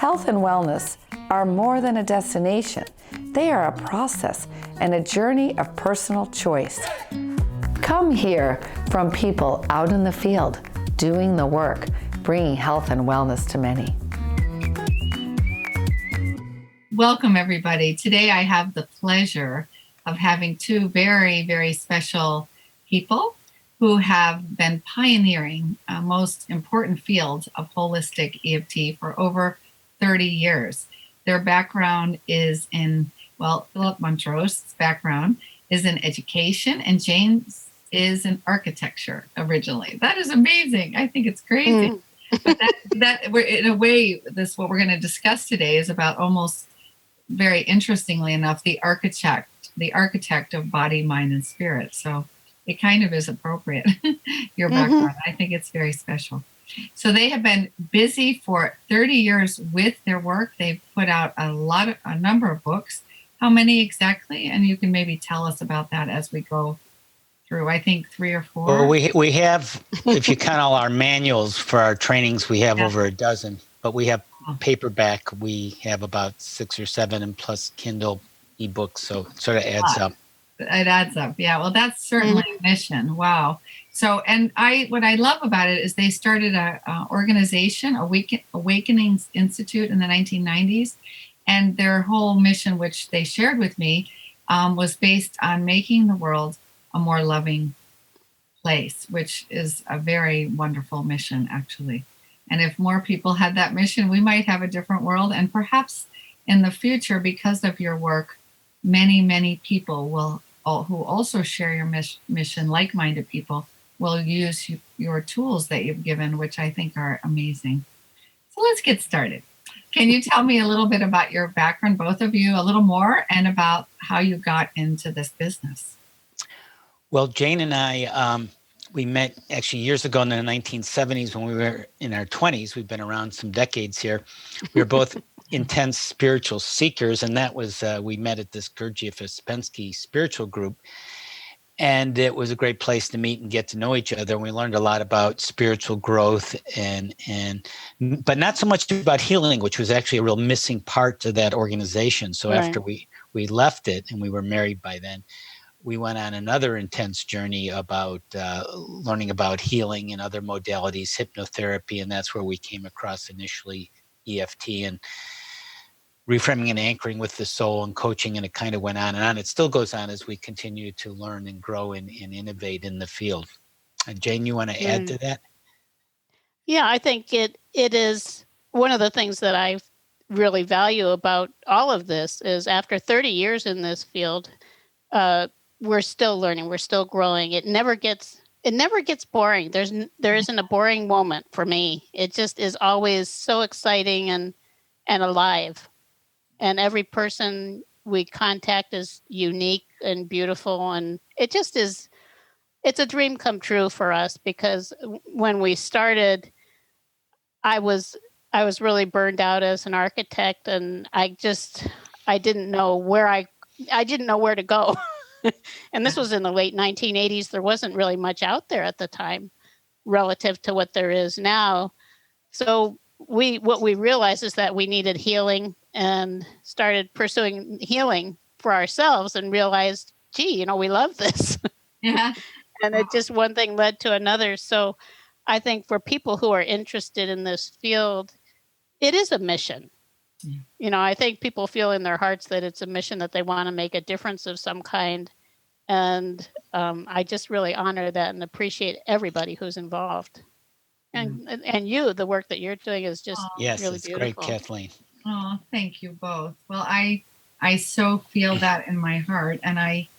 Health and wellness are more than a destination. They are a process and a journey of personal choice. Come hear from people out in the field, doing the work, bringing health and wellness to many. Welcome, everybody. Today I have the pleasure of having two very, very special people who have been pioneering a most important field of holistic EFT for over 30 years. Their background is in, Philip Mountrose's background is in education, and Jane's is in architecture originally. That is amazing. I think it's crazy. But that we're, in a way, what we're going to discuss today is about, almost very interestingly enough, the architect of body, mind, and spirit. So it kind of is appropriate, your background. I think it's very special. So they have been busy for 30 years with their work. They've put out a number of books. How many exactly? And you can maybe tell us about that as we go through. I think 3 or 4. Well, we have, if you count all our manuals for our trainings, we have over a dozen. But we have paperback. We have about 6 or 7, and plus Kindle ebooks. So it sort of adds up. It adds up. Yeah. Well, that's certainly a mission. Wow. So, and what I love about it is they started a organization, Awakenings Institute, in the 1990s. And their whole mission, which they shared with me, was based on making the world a more loving place, which is a very wonderful mission, actually. And if more people had that mission, we might have a different world. And perhaps in the future, because of your work, many, many people who also share your mission, like-minded people, will use your tools that you've given, which I think are amazing. So let's get started. Can you tell me a little bit about your background, both of you, a little more, and about how you got into this business? Well, Jane and I, we met actually years ago in the 1970s when we were in our 20s. We've been around some decades here. We were both intense spiritual seekers, and that was, we met at this Gurdjieff Ouspensky spiritual group. And it was a great place to meet and get to know each other. And we learned a lot about spiritual growth but not so much about healing, which was actually a real missing part to that organization. So after we left it, and we were married by then, we went on another intense journey about learning about healing and other modalities, hypnotherapy, and that's where we came across initially EFT and reframing and anchoring with the soul and coaching, and it kind of went on and on. It still goes on as we continue to learn and grow and innovate in the field. Jane, you want to add to that? Yeah, I think it is one of the things that I really value about all of this is after 30 years in this field, we're still learning, we're still growing. It never gets boring. There isn't a boring moment for me. It just is always so exciting and alive. And every person we contact is unique and beautiful. And it's a dream come true for us, because when we started, I was really burned out as an architect, and I didn't know where to go. And this was in the late 1980s. There wasn't really much out there at the time relative to what there is now. So what we realized is that we needed healing, and started pursuing healing for ourselves, and realized, gee, we love this. Yeah. And it just one thing led to another. So I think for people who are interested in this field, it is a mission. Yeah. I think people feel in their hearts that it's a mission, that they want to make a difference of some kind. And I just really honor that and appreciate everybody who's involved. And the work that you're doing is just yes, really it's beautiful. Great, Kathleen. Oh, thank you both. Well, I so feel that in my heart. And I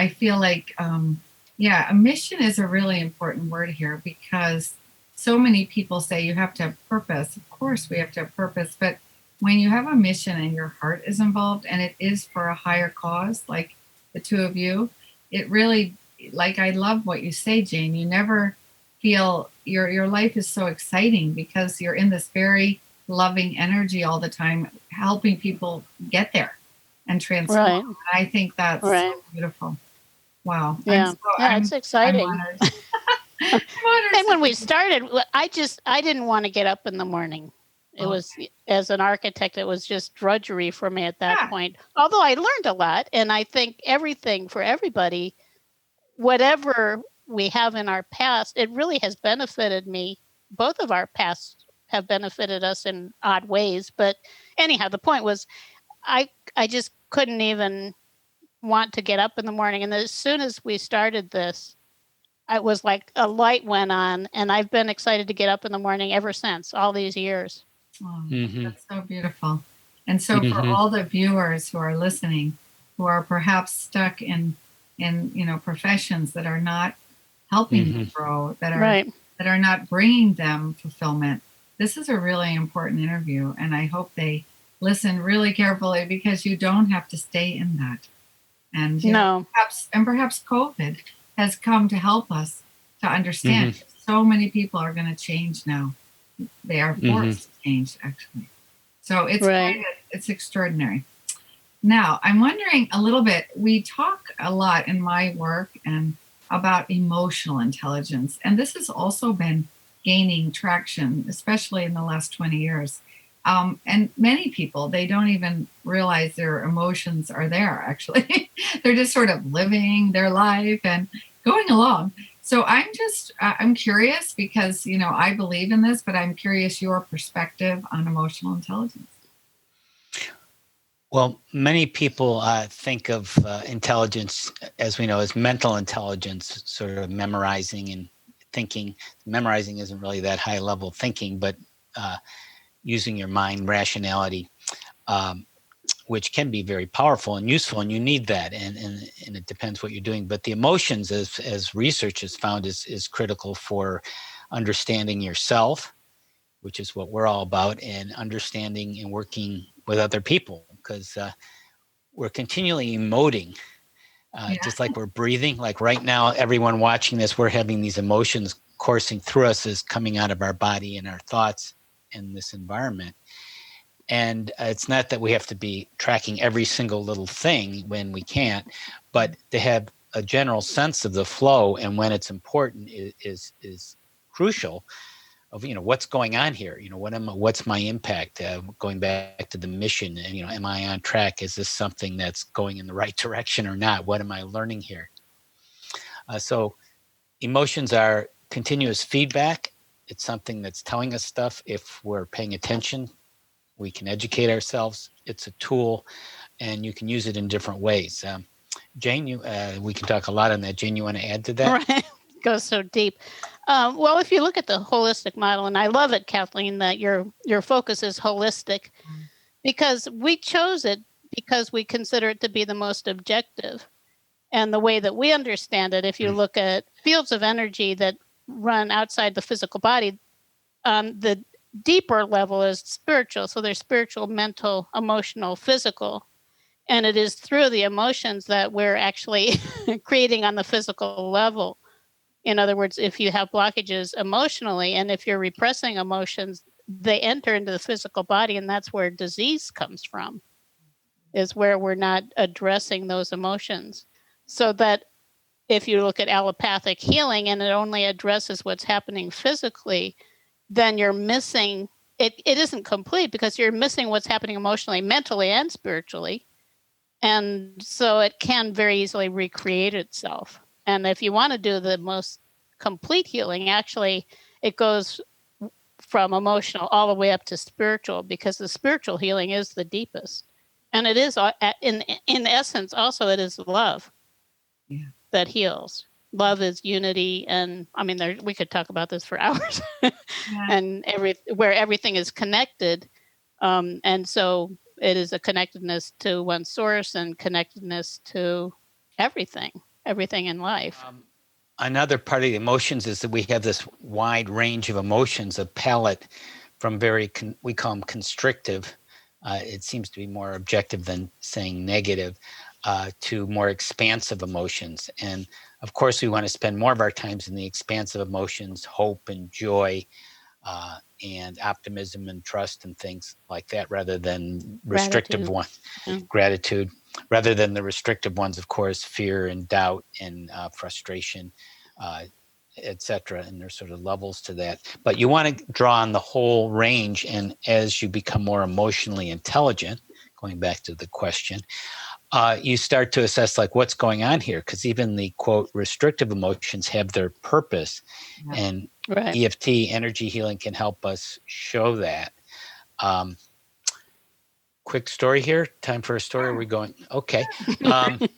feel like, a mission is a really important word here, because so many people say you have to have purpose. Of course, we have to have purpose. But when you have a mission and your heart is involved, and it is for a higher cause, like the two of you, it really, like, I love what you say, Jane. You never feel your life is so exciting, because you're in this very loving energy all the time, helping people get there and transform. Right. And I think that's so beautiful. Wow. Yeah, it's exciting. I'm honored. And when we started, I didn't want to get up in the morning. It was, as an architect, it was just drudgery for me at that Yeah. point. Although I learned a lot, and I think everything for everybody, whatever we have in our past, it really has benefited me. Both of our pasts have benefited us in odd ways. But anyhow, the point was I just couldn't even want to get up in the morning. And as soon as we started this, it was like a light went on, and I've been excited to get up in the morning ever since, all these years. Oh, Mm-hmm. that's so beautiful. And so for all the viewers who are listening, who are perhaps stuck in professions that are not helping them grow, that are not bringing them fulfillment, this is a really important interview, and I hope they listen really carefully, because you don't have to stay in that. And perhaps COVID has come to help us to understand so many people are going to change now. They are forced to change, actually. So it's it's extraordinary. Now, I'm wondering a little bit, we talk a lot in my work and about emotional intelligence, and this has also been gaining traction, especially in the last 20 years. And many people, they don't even realize their emotions are there, actually. They're just sort of living their life and going along. So I'm curious, because, I believe in this, but I'm curious your perspective on emotional intelligence. Well, many people think of intelligence, as we know, as mental intelligence, sort of memorizing and thinking. Memorizing isn't really that high level thinking, but using your mind, rationality, which can be very powerful and useful, and you need that, and it depends what you're doing. But the emotions, as research has found, is critical for understanding yourself, which is what we're all about, and understanding and working with other people, because we're continually emoting, just like we're breathing. Like right now, everyone watching this, we're having these emotions coursing through us, as coming out of our body and our thoughts in this environment. And it's not that we have to be tracking every single little thing when we can't, but to have a general sense of the flow and when it's important is crucial. Of what's going on here, what's my impact, going back to the mission, and am I on track? Is this something that's going in the right direction or not? What am I learning here? So emotions are continuous feedback. It's something that's telling us stuff. If we're paying attention, we can educate ourselves. It's a tool, and you can use it in different ways. Jane, we can talk a lot on that. Jane, you want to add to that? Right. Goes so deep. Well, if you look at the holistic model, and I love it, Kathleen, that your focus is holistic, because we chose it because we consider it to be the most objective. And the way that we understand it, if you look at fields of energy that run outside the physical body, the deeper level is spiritual. So there's spiritual, mental, emotional, physical. And it is through the emotions that we're actually creating on the physical level. In other words, if you have blockages emotionally, and if you're repressing emotions, they enter into the physical body, and that's where disease comes from, is where we're not addressing those emotions. So that if you look at allopathic healing and it only addresses what's happening physically, then you're missing, it isn't complete, because you're missing what's happening emotionally, mentally, and spiritually. And so it can very easily recreate itself. And if you want to do the most complete healing, actually, it goes from emotional all the way up to spiritual, because the spiritual healing is the deepest. And it is, in essence, also, it is love that heals. Love is unity. And I mean, we could talk about this for hours. And where everything is connected. And so it is a connectedness to one source and connectedness to everything in life. Another part of the emotions is that we have this wide range of emotions, a palette from we call them constrictive. It seems to be more objective than saying negative, to more expansive emotions. And of course, we want to spend more of our times in the expansive emotions, hope and joy, and optimism and trust and things like that, rather than restrictive ones. Gratitude, rather than the restrictive ones, of course, fear and doubt and frustration, etc. And there's sort of levels to that. But you want to draw on the whole range. And as you become more emotionally intelligent, going back to the question, you start to assess like what's going on here, because even the quote restrictive emotions have their purpose, and EFT energy healing can help us show that. Quick story here. Time for a story. Are we going? Okay,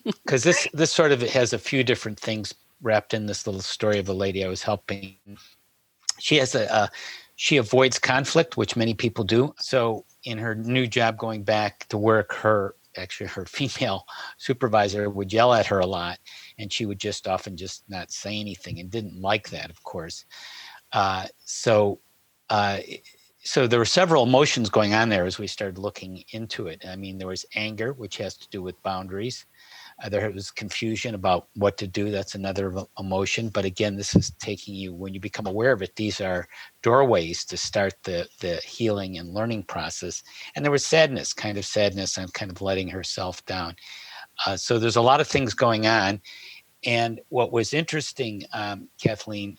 because this sort of has a few different things wrapped in this little story of a lady I was helping. She has she avoids conflict, which many people do. So in her new job, going back to work, her female supervisor would yell at her a lot, and she would just often just not say anything, and didn't like that, of course. So there were several emotions going on there as we started looking into it. I mean, there was anger, which has to do with boundaries. There was confusion about what to do. That's another emotion. But again, this is taking you, when you become aware of it, these are doorways to start the healing and learning process. And there was sadness on kind of letting herself down. So there's a lot of things going on. And what was interesting, Kathleen,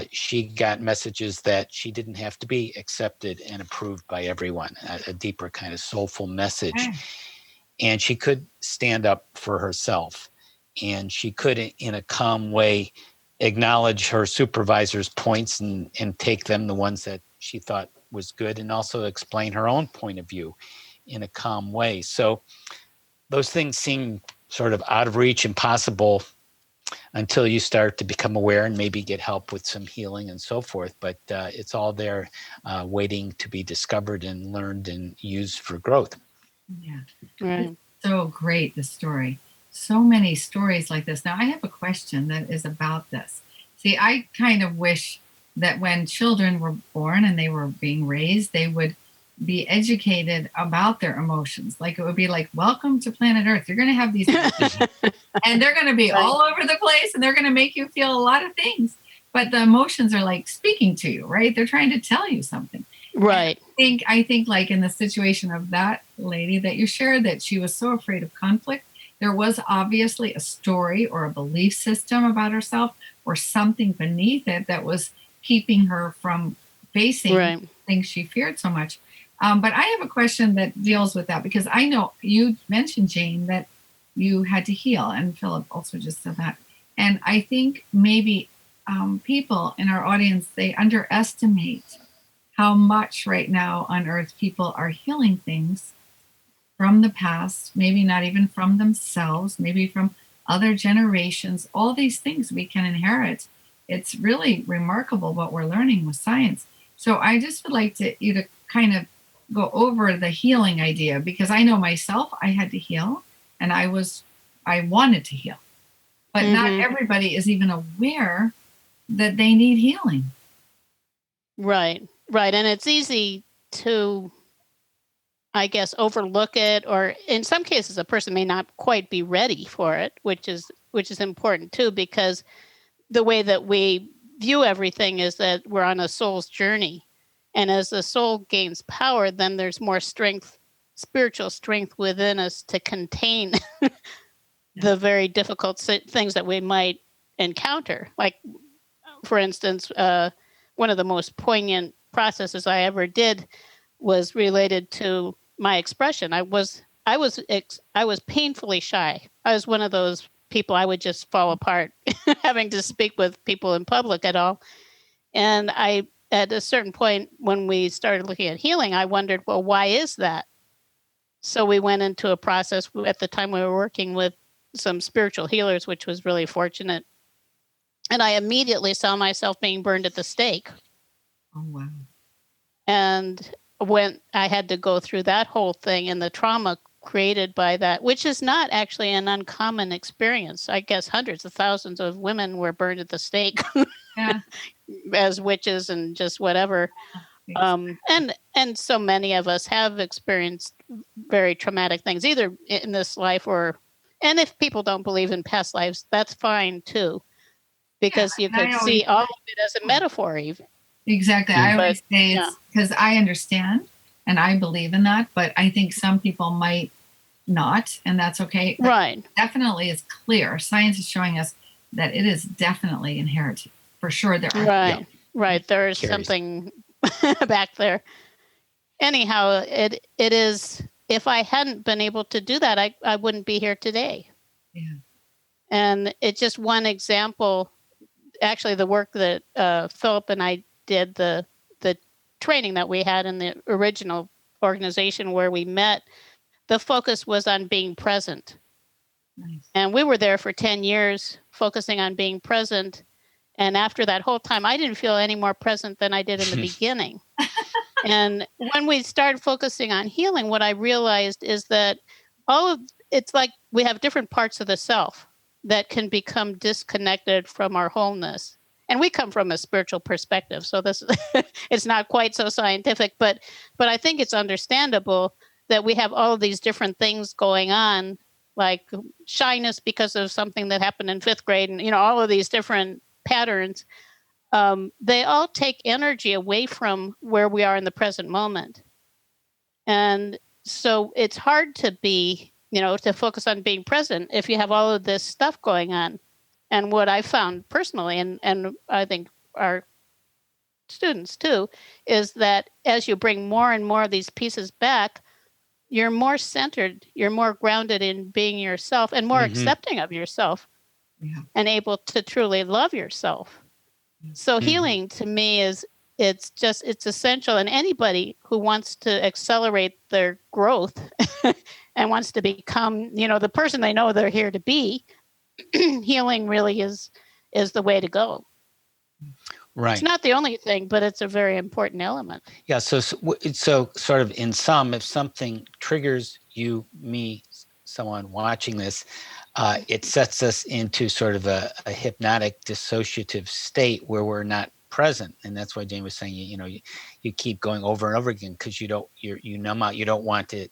she got messages that she didn't have to be accepted and approved by everyone, a deeper kind of soulful message. And she could stand up for herself, and she could, in a calm way, acknowledge her supervisor's points and take them, the ones that she thought was good, and also explain her own point of view in a calm way. So those things seem sort of out of reach, impossible, until you start to become aware and maybe get help with some healing and so forth. But it's all there waiting to be discovered and learned and used for growth. Yeah. Right. So great, the story. So many stories like this. Now, I have a question that is about this. See, I kind of wish that when children were born and they were being raised, they would be educated about their emotions. Like, it would be like, welcome to planet Earth. You're going to have these emotions, and they're going to be all over the place, and they're going to make you feel a lot of things. But the emotions are like speaking to you, right? They're trying to tell you something. Right. I think like in the situation of that lady that you shared, that she was so afraid of conflict, there was obviously a story or a belief system about herself or something beneath it that was keeping her from facing things she feared so much. But I have a question that deals with that, because I know you mentioned, Jane, that you had to heal, and Philip also just said that. And I think maybe people in our audience, they underestimate how much right now on Earth people are healing things from the past, maybe not even from themselves, maybe from other generations. All these things we can inherit. It's really remarkable what we're learning with science. So I just would like you to kind of go over the healing idea, because I know myself, I had to heal, and I wanted to heal. But not everybody is even aware that they need healing. Right. And it's easy to, I guess, overlook it, or in some cases, a person may not quite be ready for it, which is important too, because the way that we view everything is that we're on a soul's journey. And as the soul gains power, then there's more strength, spiritual strength within us to contain the very difficult things that we might encounter. Like, for instance, one of the most poignant processes I ever did was related to my expression. I was painfully shy. I was one of those people, I would just fall apart having to speak with people in public at all. And at a certain point, when we started looking at healing, I wondered, well, why is that? So we went into a process. At the time, we were working with some spiritual healers, which was really fortunate. And I immediately saw myself being burned at the stake. Oh, wow. And when I had to go through that whole thing and the trauma created by that, which is not actually an uncommon experience. I guess hundreds of thousands of women were burned at the stake as witches and just whatever. And so many of us have experienced very traumatic things, either in this life and if people don't believe in past lives, that's fine too, because you could see all of it as a metaphor even. Exactly. I always say it's because I understand and I believe in that, but I think some people might not, and that's okay. Right. Definitely is clear. Science is showing us that it is definitely inherited, for sure there are. Right. Right. There's Carries. something back there. Anyhow, it is, if I hadn't been able to do that, I wouldn't be here today. Yeah. And it's just one example. Actually, the work that Philip and I did, the training that we had in the original organization where we met, the focus was on being present. Nice. And we were there for 10 years focusing on being present. And after that whole time, I didn't feel any more present than I did in the beginning. And when we started focusing on healing, what I realized is that it's like we have different parts of the self that can become disconnected from our wholeness. And we come from a spiritual perspective, so this it's not quite so scientific, but I think it's understandable that we have all of these different things going on, like shyness because of something that happened in 5th grade, and all of these different patterns. They all take energy away from where we are in the present moment. And so it's hard to be, to focus on being present if you have all of this stuff going on. And what I found personally, and I think our students too, is that as you bring more and more of these pieces back, you're more centered, you're more grounded in being yourself and more accepting of yourself, and able to truly love yourself. So healing to me it's essential. And anybody who wants to accelerate their growth and wants to become, the person they know they're here to be, healing really is the way to go. Right. It's not the only thing, but it's a very important element. Yeah. So sort of in sum, if something triggers you, me, someone watching this, it sets us into sort of a hypnotic dissociative state where we're not present. And that's why Jane was saying, you keep going over and over again because you numb out. You don't want to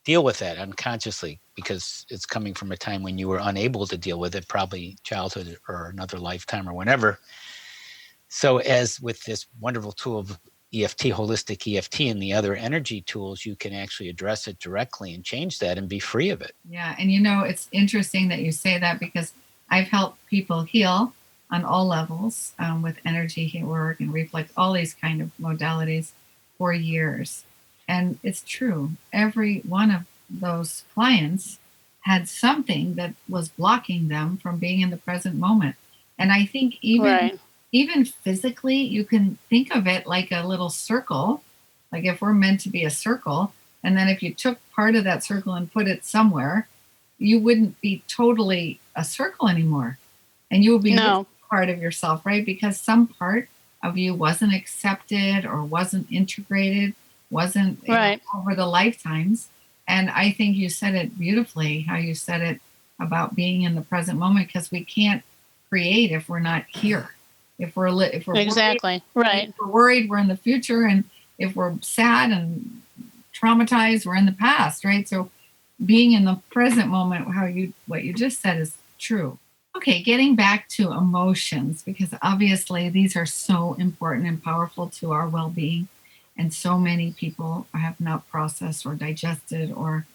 deal with that unconsciously because it's coming from a time when you were unable to deal with it, probably childhood or another lifetime or whenever. So as with this wonderful tool of EFT, holistic EFT, and the other energy tools, you can actually address it directly and change that and be free of it. Yeah. And it's interesting that you say that because I've helped people heal on all levels with energy work and reflex, all these kind of modalities for years. And it's true. Every one of those clients had something that was blocking them from being in the present moment. And I think even physically, you can think of it like a little circle. Like if we're meant to be a circle, and then if you took part of that circle and put it somewhere, you wouldn't be totally a circle anymore. And you would be part of yourself, right? Because some part of you wasn't accepted or wasn't integrated, wasn't over the lifetimes. And I think you said it beautifully, how you said it about being in the present moment, because we can't create if we're not here. If we're exactly worried, if we're worried, we're in the future, and if we're sad and traumatized, we're in the past, right? So being in the present moment, what you just said is true. Okay, getting back to emotions, because obviously these are so important and powerful to our well-being, and so many people have not processed or digested or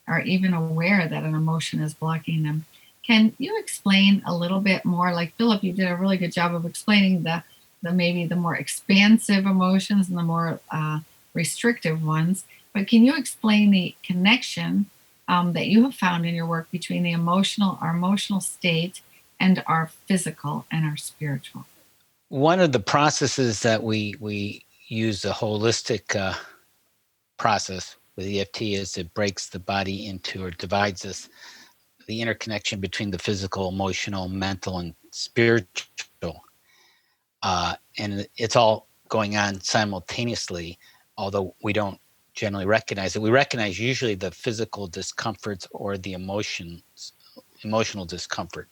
are even aware that an emotion is blocking them. Can you explain a little bit more? Like Philip, you did a really good job of explaining the maybe the more expansive emotions and the more restrictive ones. But can you explain the connection that you have found in your work between our emotional state and our physical and our spiritual? One of the processes that we use, a holistic process with EFT, is it breaks the body into, or divides us, the interconnection between the physical, emotional, mental, and spiritual. And it's all going on simultaneously, although we don't generally recognize it. We recognize usually the physical discomforts or the emotional discomfort,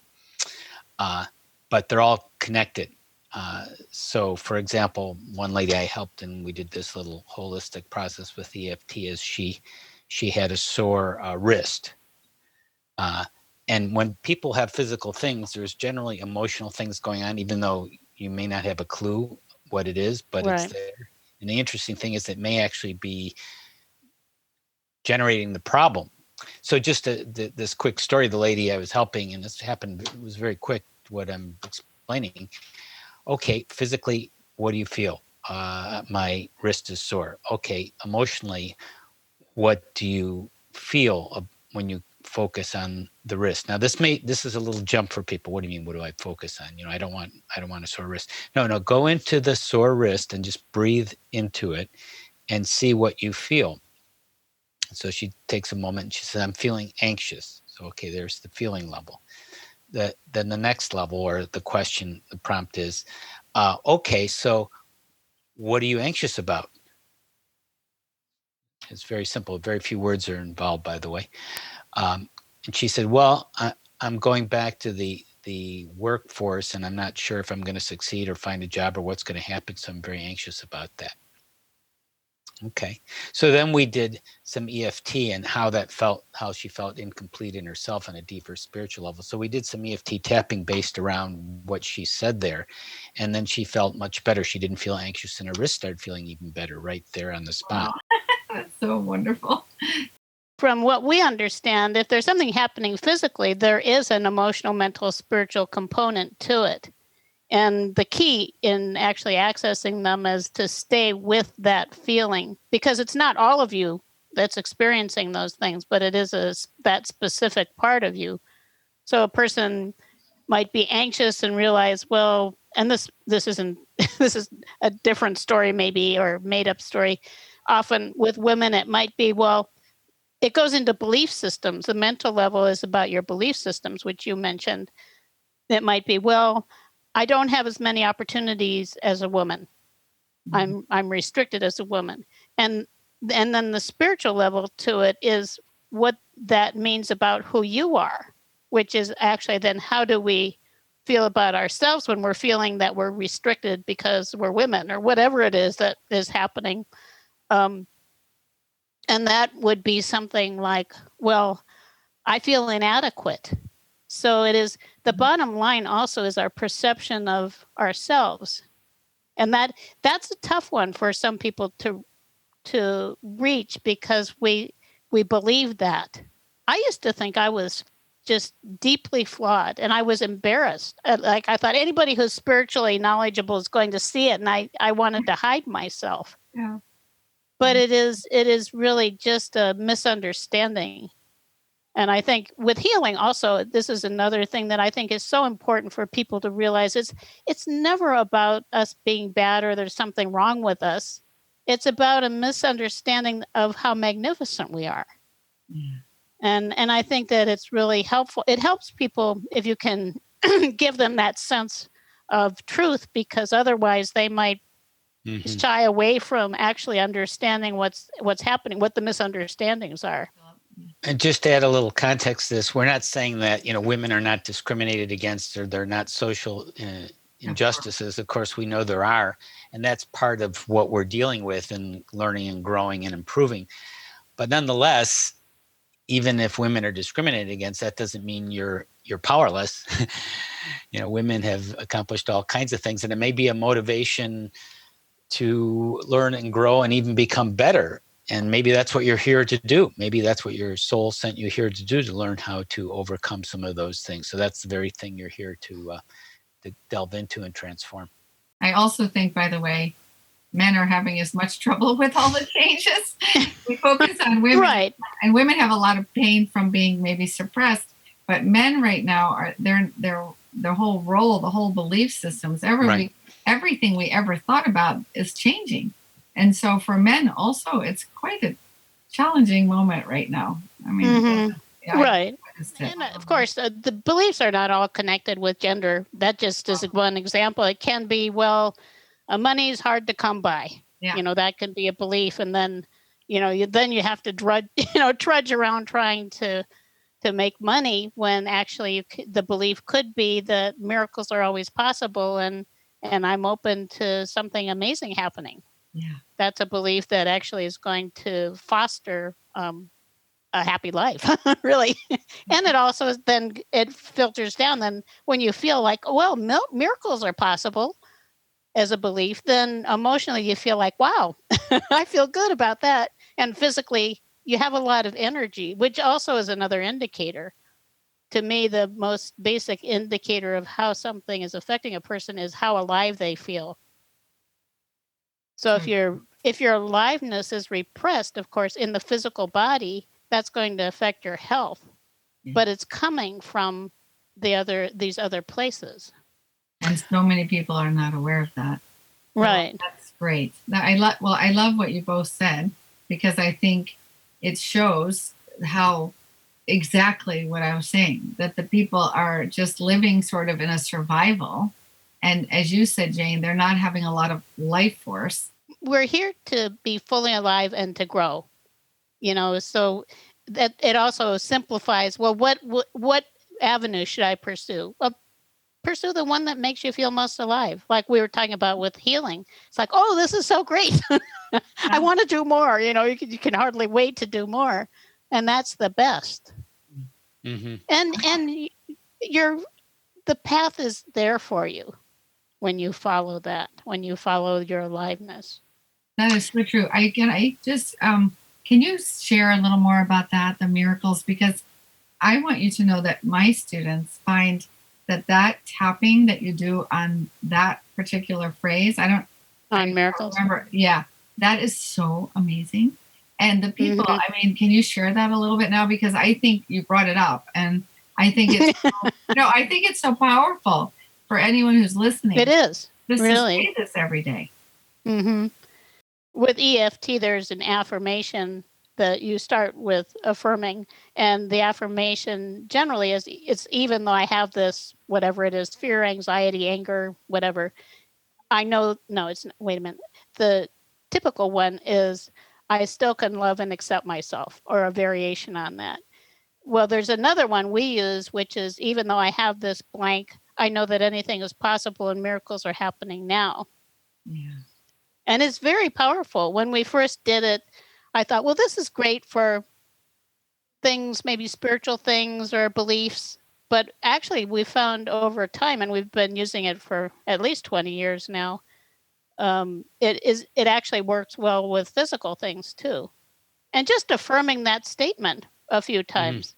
but they're all connected. So, for example, one lady I helped, and we did this little holistic process with EFT, is she had a sore wrist. And when people have physical things, there's generally emotional things going on, even though you may not have a clue what it is, but it's there. And the interesting thing is it may actually be generating the problem. So just this quick story, the lady I was helping, and this happened, it was very quick, what I'm explaining. Okay, physically, what do you feel? My wrist is sore. Okay, emotionally, what do you feel when you focus on the wrist? Now, this is a little jump for people. What do you mean? What do I focus on? I don't want a sore wrist. No, go into the sore wrist and just breathe into it and see what you feel. So she takes a moment and she says, I'm feeling anxious. So, okay, there's the feeling level. Then the next level, or the question, the prompt is, okay, so what are you anxious about? It's very simple. Very few words are involved, by the way. And she said, well, I'm going back to the workforce, and I'm not sure if I'm going to succeed or find a job or what's going to happen. So I'm very anxious about that. Okay. So then we did some EFT and how she felt incomplete in herself on a deeper spiritual level. So we did some EFT tapping based around what she said there. And then she felt much better. She didn't feel anxious, and her wrist started feeling even better right there on the spot. Wow. That's so wonderful. From what we understand, if there's something happening physically, there is an emotional, mental, spiritual component to it. And the key in actually accessing them is to stay with that feeling, because it's not all of you that's experiencing those things, but it is that specific part of you. So a person might be anxious and realize, well, and this isn't this is a different story maybe, or made up story. Often with women, it might be, well, it goes into belief systems. The mental level is about your belief systems, which you mentioned. It might be, well, I don't have as many opportunities as a woman. I'm restricted as a woman. And then the spiritual level to it is what that means about who you are, which is actually then how do we feel about ourselves when we're feeling that we're restricted because we're women, or whatever it is that is happening. And that would be something like, well, I feel inadequate. So it is, the bottom line also is our perception of ourselves. And that's a tough one for some people to reach, because we believe that. I used to think I was just deeply flawed, and I was embarrassed. Like, I thought anybody who's spiritually knowledgeable is going to see it, and I wanted to hide myself. Yeah. But it is really just a misunderstanding. And I think with healing also, this is another thing that I think is so important for people to realize. It's never about us being bad or there's something wrong with us. It's about a misunderstanding of how magnificent we are. Yeah. And I think that it's really helpful. It helps people if you can give them that sense of truth, because otherwise they might shy away from actually understanding what's happening, what the misunderstandings are. And just to add a little context to this, we're not saying that, women are not discriminated against, or they're not social injustices. Of course, we know there are, and that's part of what we're dealing with and learning and growing and improving. But nonetheless, even if women are discriminated against, that doesn't mean you're powerless. Women have accomplished all kinds of things, and it may be a motivation to learn and grow and even become better. And maybe that's what you're here to do. Maybe that's what your soul sent you here to do, to learn how to overcome some of those things. So that's the very thing you're here to delve into and transform. I also think, by the way, men are having as much trouble with all the changes. We focus on women, right? And women have a lot of pain from being maybe suppressed. But men right now are their whole role, the whole belief systems, everything we ever thought about is changing. And so for men also, it's quite a challenging moment right now. I mean, right. And of course, the beliefs are not all connected with gender. That just is one example. It can be, well, money is hard to come by. Yeah. That can be a belief. And then, you have to trudge around trying to make money, when actually the belief could be that miracles are always possible, and I'm open to something amazing happening. Yeah. That's a belief that actually is going to foster a happy life, really. And it also then it filters down. Then when you feel like, well, miracles are possible as a belief, then emotionally you feel like, wow, I feel good about that. And physically you have a lot of energy, which also is another indicator. to me, the most basic indicator of how something is affecting a person is how alive they feel. So if your aliveness is repressed, of course, in the physical body, that's going to affect your health. But it's coming from these other places. And so many people are not aware of that. Right. So that's great. I love what you both said, because I think it shows how exactly what I was saying, that the people are just living sort of in a survival. And as you said, Jane, they're not having a lot of life force. We're here to be fully alive and to grow, so that it also simplifies, well, what avenue should I pursue? Well, pursue the one that makes you feel most alive. Like we were talking about with healing. It's like, oh, this is so great. I want to do more. You can hardly wait to do more. And that's the best. Mm-hmm. And the path is there for you when you follow that, when you follow your aliveness. That is so true. I just, can you share a little more about that, the miracles? Because I want you to know that my students find that tapping that you do on that particular phrase, I miracles. remember. Yeah, that is so amazing. And the people, I mean, can you share that a little bit now? Because I think you brought it up, and I think it's I think it's so powerful for anyone who's listening. It is really to say this every day. Mm-hmm. With EFT, there's an affirmation that you start with affirming, and the affirmation generally is, it's even though I have this, whatever it is, fear, anxiety, anger, whatever, I know, no, it's, wait a minute. The typical one is, I still can love and accept myself, or a variation on that. Well, there's another one we use, which is, even though I have this blank, I know that anything is possible and miracles are happening now. Yeah. And it's very powerful. When we first did it, I thought, well, this is great for things, maybe spiritual things or beliefs. But actually, we found over time, and we've been using it for at least 20 years now, it actually works well with physical things too. And just affirming that statement a few times.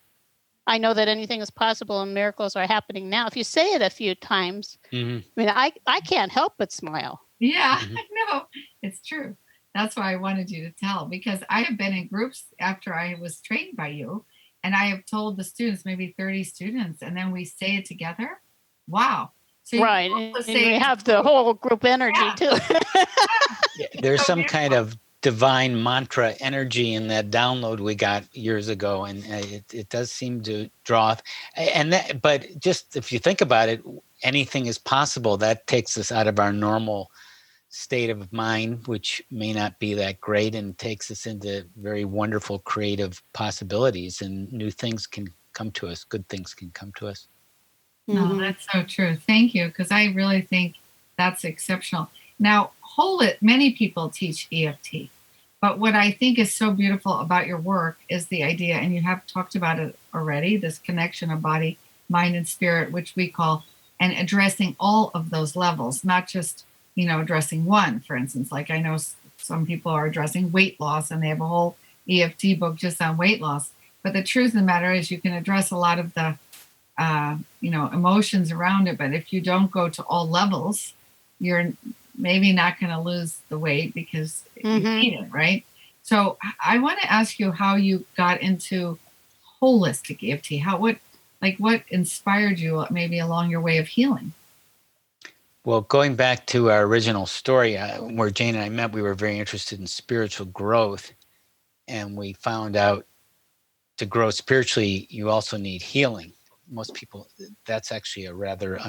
I know that anything is possible and miracles are happening now. If you say it a few times, I mean, I can't help but smile. Yeah, I know. It's true. That's why I wanted you to tell, because I have been in groups after I was trained by you, and I have told the students, maybe 30 students, and then we say it together. Wow. So right. And we have the whole group energy too. Yeah, there's some kind of divine mantra energy in that download we got years ago, and it does seem to draw. But just if you think about it, anything is possible. That takes us out of our normal state of mind, which may not be that great, and takes us into very wonderful creative possibilities, and new things can come to us. Good things can come to us. No, that's so true. Thank you, because I really think that's exceptional. Now, many people teach EFT, but what I think is so beautiful about your work is the idea, and you have talked about it already, this connection of body, mind, and spirit, which we call, and addressing all of those levels, not just addressing one. For instance, like I know some people are addressing weight loss, and they have a whole EFT book just on weight loss. But the truth of the matter is, you can address a lot of the emotions around it. But if you don't go to all levels, you're maybe not going to lose the weight because you need it, right? So I want to ask you how you got into holistic EFT. What inspired you maybe along your way of healing? Well, going back to our original story, where Jane and I met, we were very interested in spiritual growth, and we found out to grow spiritually, you also need healing. Most people, that's actually a rather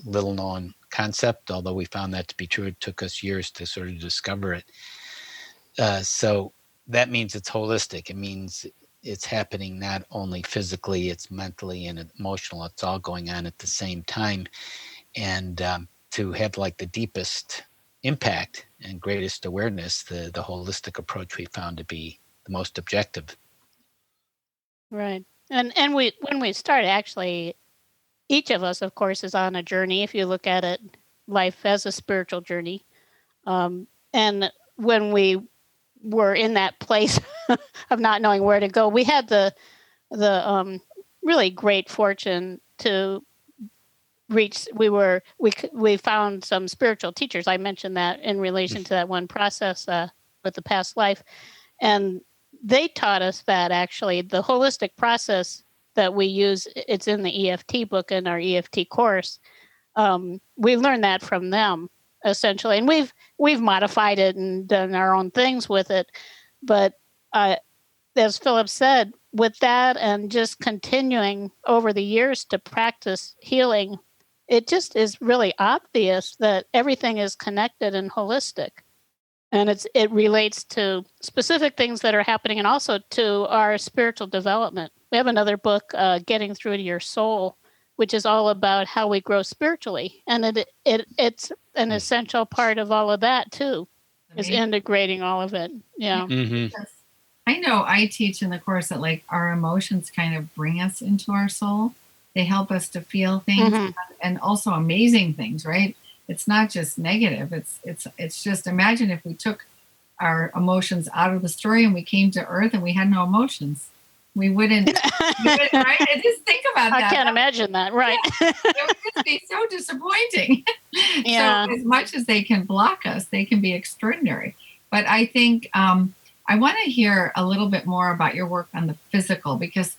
little known concept, although we found that to be true. It took us years to sort of discover it. So that means it's holistic. It means it's happening not only physically, it's mentally and emotional. It's all going on at the same time. And to have like the deepest impact and greatest awareness, the holistic approach we found to be the most objective. Right. And when we start, actually, each of us, of course, is on a journey. If you look at it, life as a spiritual journey. And when we were in that place of not knowing where to go, we had the really great fortune to reach. We found some spiritual teachers. I mentioned that in relation to that one process with the past life, and they taught us that actually the holistic process that we use, it's in the EFT book in our EFT course. We learned that from them essentially, and we've modified it and done our own things with it. But as Philip said, with that and just continuing over the years to practice healing, it just is really obvious that everything is connected and holistic. And it relates to specific things that are happening and also to our spiritual development. We have another book, Getting Through to Your Soul, which is all about how we grow spiritually. And it's an essential part of all of that too, is integrating all of it. Yeah. Mm-hmm. I know I teach in the course that like our emotions kind of bring us into our soul. They help us to feel things and also amazing things, right? It's not just negative. It's just, imagine if we took our emotions out of the story and we came to Earth and we had no emotions. We wouldn't, right? And just think about that. I can't imagine that, right? Yeah, it would just be so disappointing. Yeah. So as much as they can block us, they can be extraordinary. But I think I want to hear a little bit more about your work on the physical, because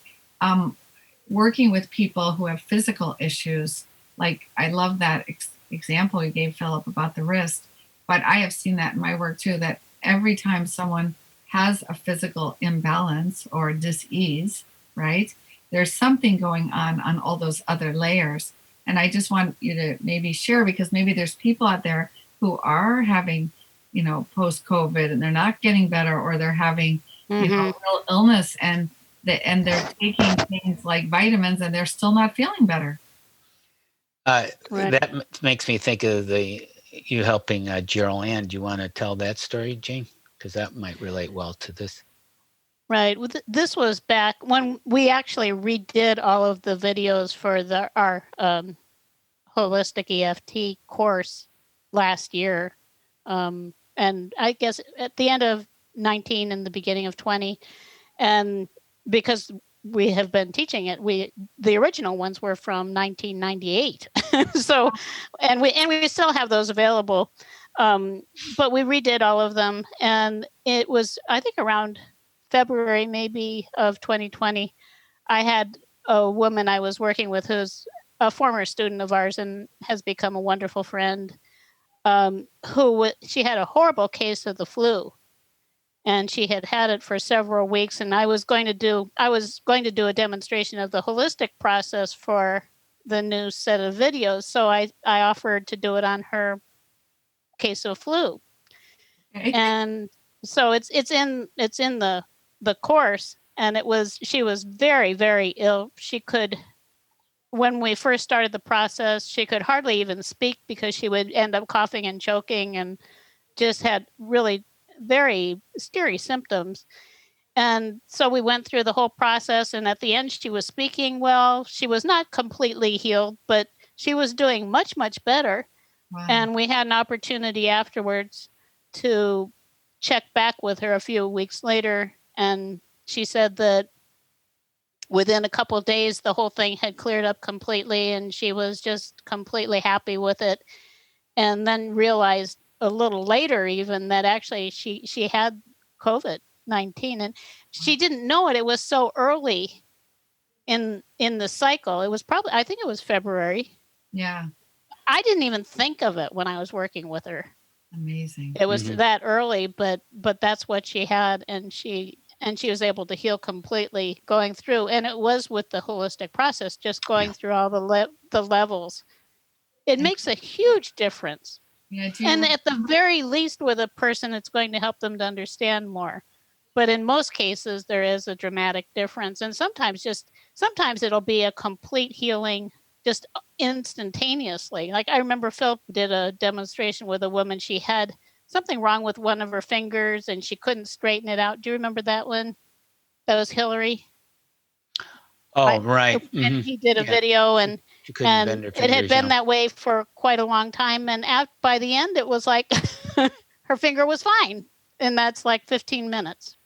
working with people who have physical issues, like I love that example you gave, Philip, about the wrist, but I have seen that in my work too, that every time someone has a physical imbalance or dis-ease, right, there's something going on all those other layers. And I just want you to maybe share, because maybe there's people out there who are having, post-COVID and they're not getting better, or they're having, real illness, and they're taking things like vitamins and they're still not feeling better. Right. That makes me think of you helping Gerald Ann. Do you want to tell that story, Jane? Because that might relate well to this. Right. Well, this was back when we actually redid all of the videos for our Holistic EFT course last year. And I guess at the end of 19 and the beginning of 20. And because we have been teaching it, the original ones were from 1998. So, and we still have those available. But we redid all of them, and it was, I think, around February maybe of 2020. I had a woman I was working with who's a former student of ours and has become a wonderful friend. She had a horrible case of the flu, and she had it for several weeks. And I was going to do a demonstration of the holistic process for the new set of videos. So I offered to do it on her case of flu. Okay. And so it's in the course, and she was very, very ill. When we first started the process, she could hardly even speak because she would end up coughing and choking, and just had really very scary symptoms. And so we went through the whole process, and at the end she was speaking well. She was not completely healed, but she was doing much, much better. Wow. And we had an opportunity afterwards to check back with her a few weeks later, and she said that within a couple of days, the whole thing had cleared up completely, and she was just completely happy with it. And then realized a little later even that actually she had COVID-19, and she didn't know it. It was so early in the cycle. It was probably, I think it was February. Yeah. I didn't even think of it when I was working with her. Amazing. It was that early, but that's what she had, and she was able to heal completely going through. And it was with the holistic process, just going through all the levels. It makes a huge difference. Yeah, and at the very least, with a person, it's going to help them to understand more. But in most cases, there is a dramatic difference. And sometimes it'll be a complete healing just instantaneously. Like I remember Philip did a demonstration with a woman. She had something wrong with one of her fingers and she couldn't straighten it out. Do you remember that one? That was Hillary. Oh, right. And he did a video, and it had been that way for quite a long time. And by the end, it was like her finger was fine. And that's like 15 minutes.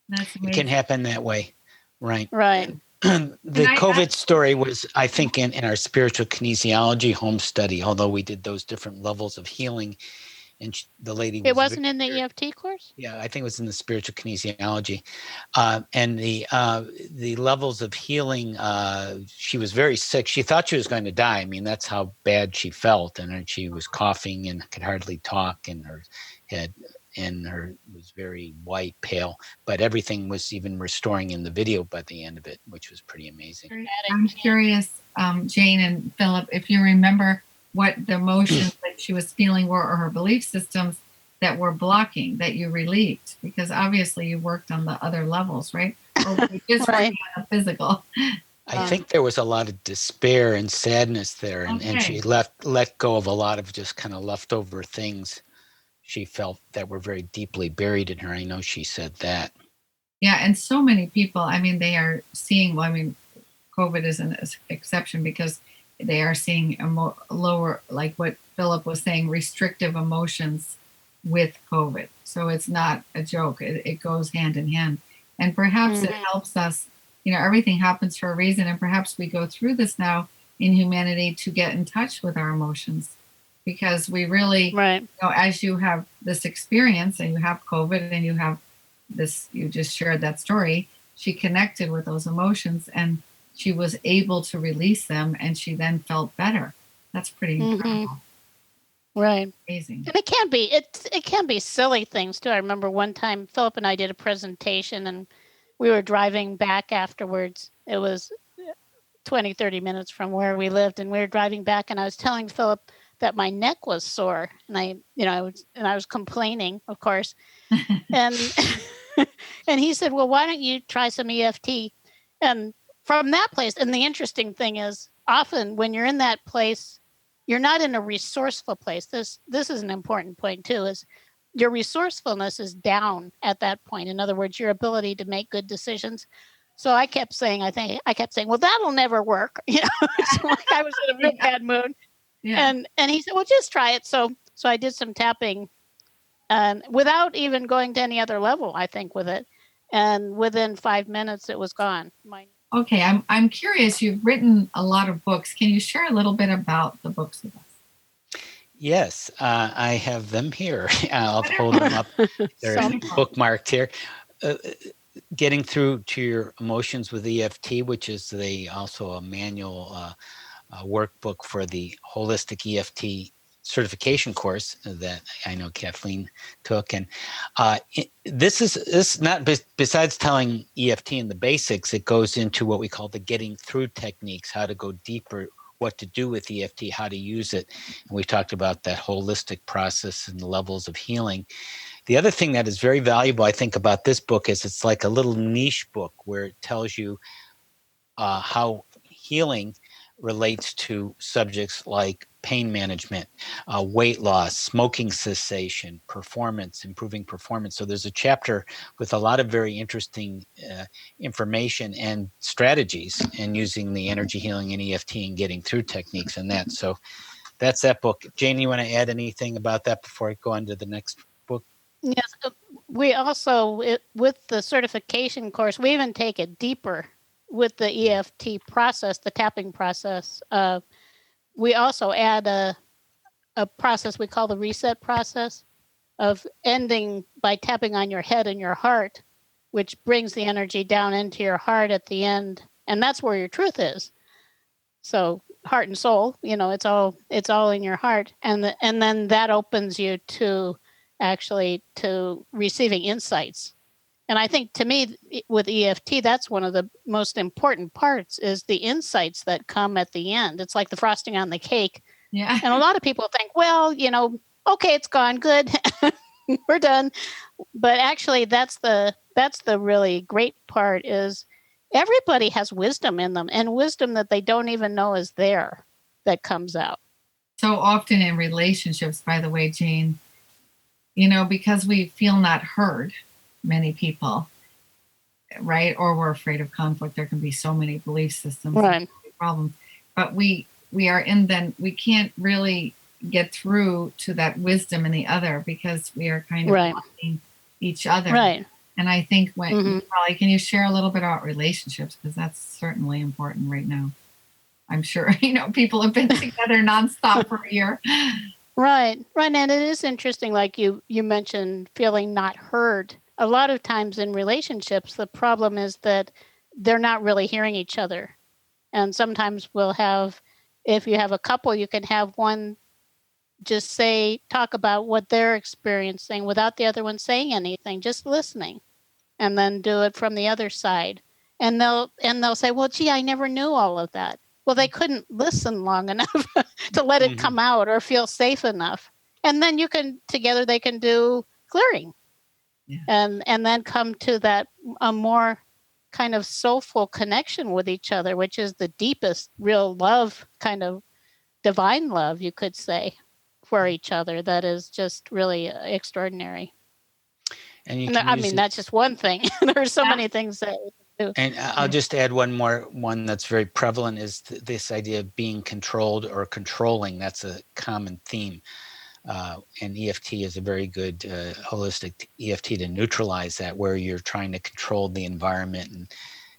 That's amazing. It can happen that way. Right. Right. The COVID story was, I think, in our spiritual kinesiology home study, although we did those different levels of healing. And the lady was. It wasn't in the EFT course? Yeah, I think it was in the spiritual kinesiology. And the levels of healing, she was very sick. She thought she was going to die. I mean, that's how bad she felt. And then she was coughing and could hardly talk, and her head was very white, pale, but everything was even restoring in the video by the end of it, which was pretty amazing. I'm curious, Jane and Philip, if you remember what the emotions that she was feeling were, or her belief systems that were blocking, that you relieved, because obviously you worked on the other levels, right? Or were you just working on the physical? I think there was a lot of despair and sadness there, and she let go of a lot of just kind of leftover things she felt that were very deeply buried in her. I know she said that. Yeah, and so many people, I mean, they are seeing, well, I mean, COVID is an exception because they are seeing lower, like what Philip was saying, restrictive emotions with COVID. So it's not a joke. It goes hand in hand. And perhaps it helps us, you know, everything happens for a reason. And perhaps we go through this now in humanity to get in touch with our emotions, because we really, you know, as you have this experience and you have COVID and you have this, you just shared that story, she connected with those emotions and she was able to release them, and she then felt better. That's pretty incredible. Right. Amazing. And it can be silly things too. I remember one time Philip and I did a presentation and we were driving back afterwards. It was 20, 30 minutes from where we lived, and we were driving back, and I was telling Philip that my neck was sore, and I was complaining, of course. And and he said, "Well, why don't you try some EFT?" And from that place, and the interesting thing is, often when you're in that place, you're not in a resourceful place. This is an important point too, is your resourcefulness is down at that point. In other words, your ability to make good decisions. So I kept saying, well, that'll never work. You know, it's like I was in a real bad mood. Yeah. And he said, well, just try it. So I did some tapping, and without even going to any other level, I think, with it. And within 5 minutes, it was gone. Okay, I'm curious. You've written a lot of books. Can you share a little bit about the books with us? Yes, I have them here. I'll hold them up. They're bookmarked here. Getting through to your emotions with EFT, which is also a manual workbook for the Holistic EFT certification course that I know Kathleen took. And this is not, besides telling EFT and the basics, it goes into what we call the getting through techniques, how to go deeper, what to do with EFT, how to use it. And we talked about that holistic process and the levels of healing. The other thing that is very valuable, I think, about this book is it's like a little niche book where it tells you how healing relates to subjects like pain management, weight loss, smoking cessation, performance, improving performance. So there's a chapter with a lot of very interesting information and strategies and using the energy healing and EFT and getting through techniques and that. So that's that book. Jane, you want to add anything about that before I go on to the next book? Yes. We also, with the certification course, we even take it deeper with the EFT process, the tapping process. We also add a process we call the reset process of ending by tapping on your head and your heart, which brings the energy down into your heart at the end. And that's where your truth is. So heart and soul, you know, it's all in your heart. And then that opens you to receiving insights. And I think, to me, with EFT, that's one of the most important parts, is the insights that come at the end. It's like the frosting on the cake. Yeah. And a lot of people think, well, you know, okay, it's gone, good, we're done. But actually, that's the really great part, is everybody has wisdom in them, and wisdom that they don't even know is there, that comes out. So often in relationships, by the way, Jane, you know, because we feel not heard, many people, right? Or we're afraid of conflict. There can be so many belief systems, right, problems, but we can't really get through to that wisdom in the other, because we are kind of blocking each other. Right. And I think when Mhm. probably, can you share a little bit about relationships? Because that's certainly important right now. I'm sure, people have been together nonstop for a year. Right, right, and it is interesting, like you mentioned feeling not heard. A lot of times in relationships, the problem is that they're not really hearing each other. And sometimes we'll have, if you have a couple, you can have one just talk about what they're experiencing without the other one saying anything, just listening, and then do it from the other side. And they'll say, "Well, gee, I never knew all of that." Well, they couldn't listen long enough to let it Mhm. come out or feel safe enough. And then together they can do clearing, Yeah. and then come to that a more kind of soulful connection with each other, which is the deepest real love, kind of divine love, you could say, for each other, that is just really extraordinary. And you And can I use mean, it. that's just one thing. There's so Yeah. many things that we can do. And I'll Yeah. just add one that's very prevalent is this idea of being controlled or controlling. That's a common theme. And EFT is a very good holistic EFT to neutralize that, where you're trying to control the environment and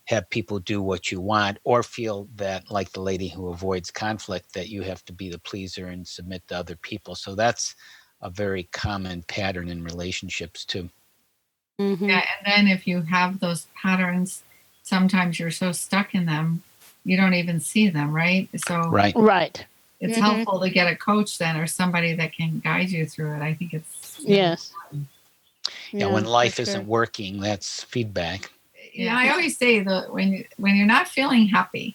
have people do what you want, or feel that, like the lady who avoids conflict, that you have to be the pleaser and submit to other people. So that's a very common pattern in relationships too. Mhm. Yeah, and then if you have those patterns, sometimes you're so stuck in them, you don't even see them, right? So Right. Right. it's Mhm. helpful to get a coach then, or somebody that can guide you through it. I think it's really Yes. important. Yeah, when Yeah, for life sure. isn't working, that's feedback. Yeah, I always say that when you're not feeling happy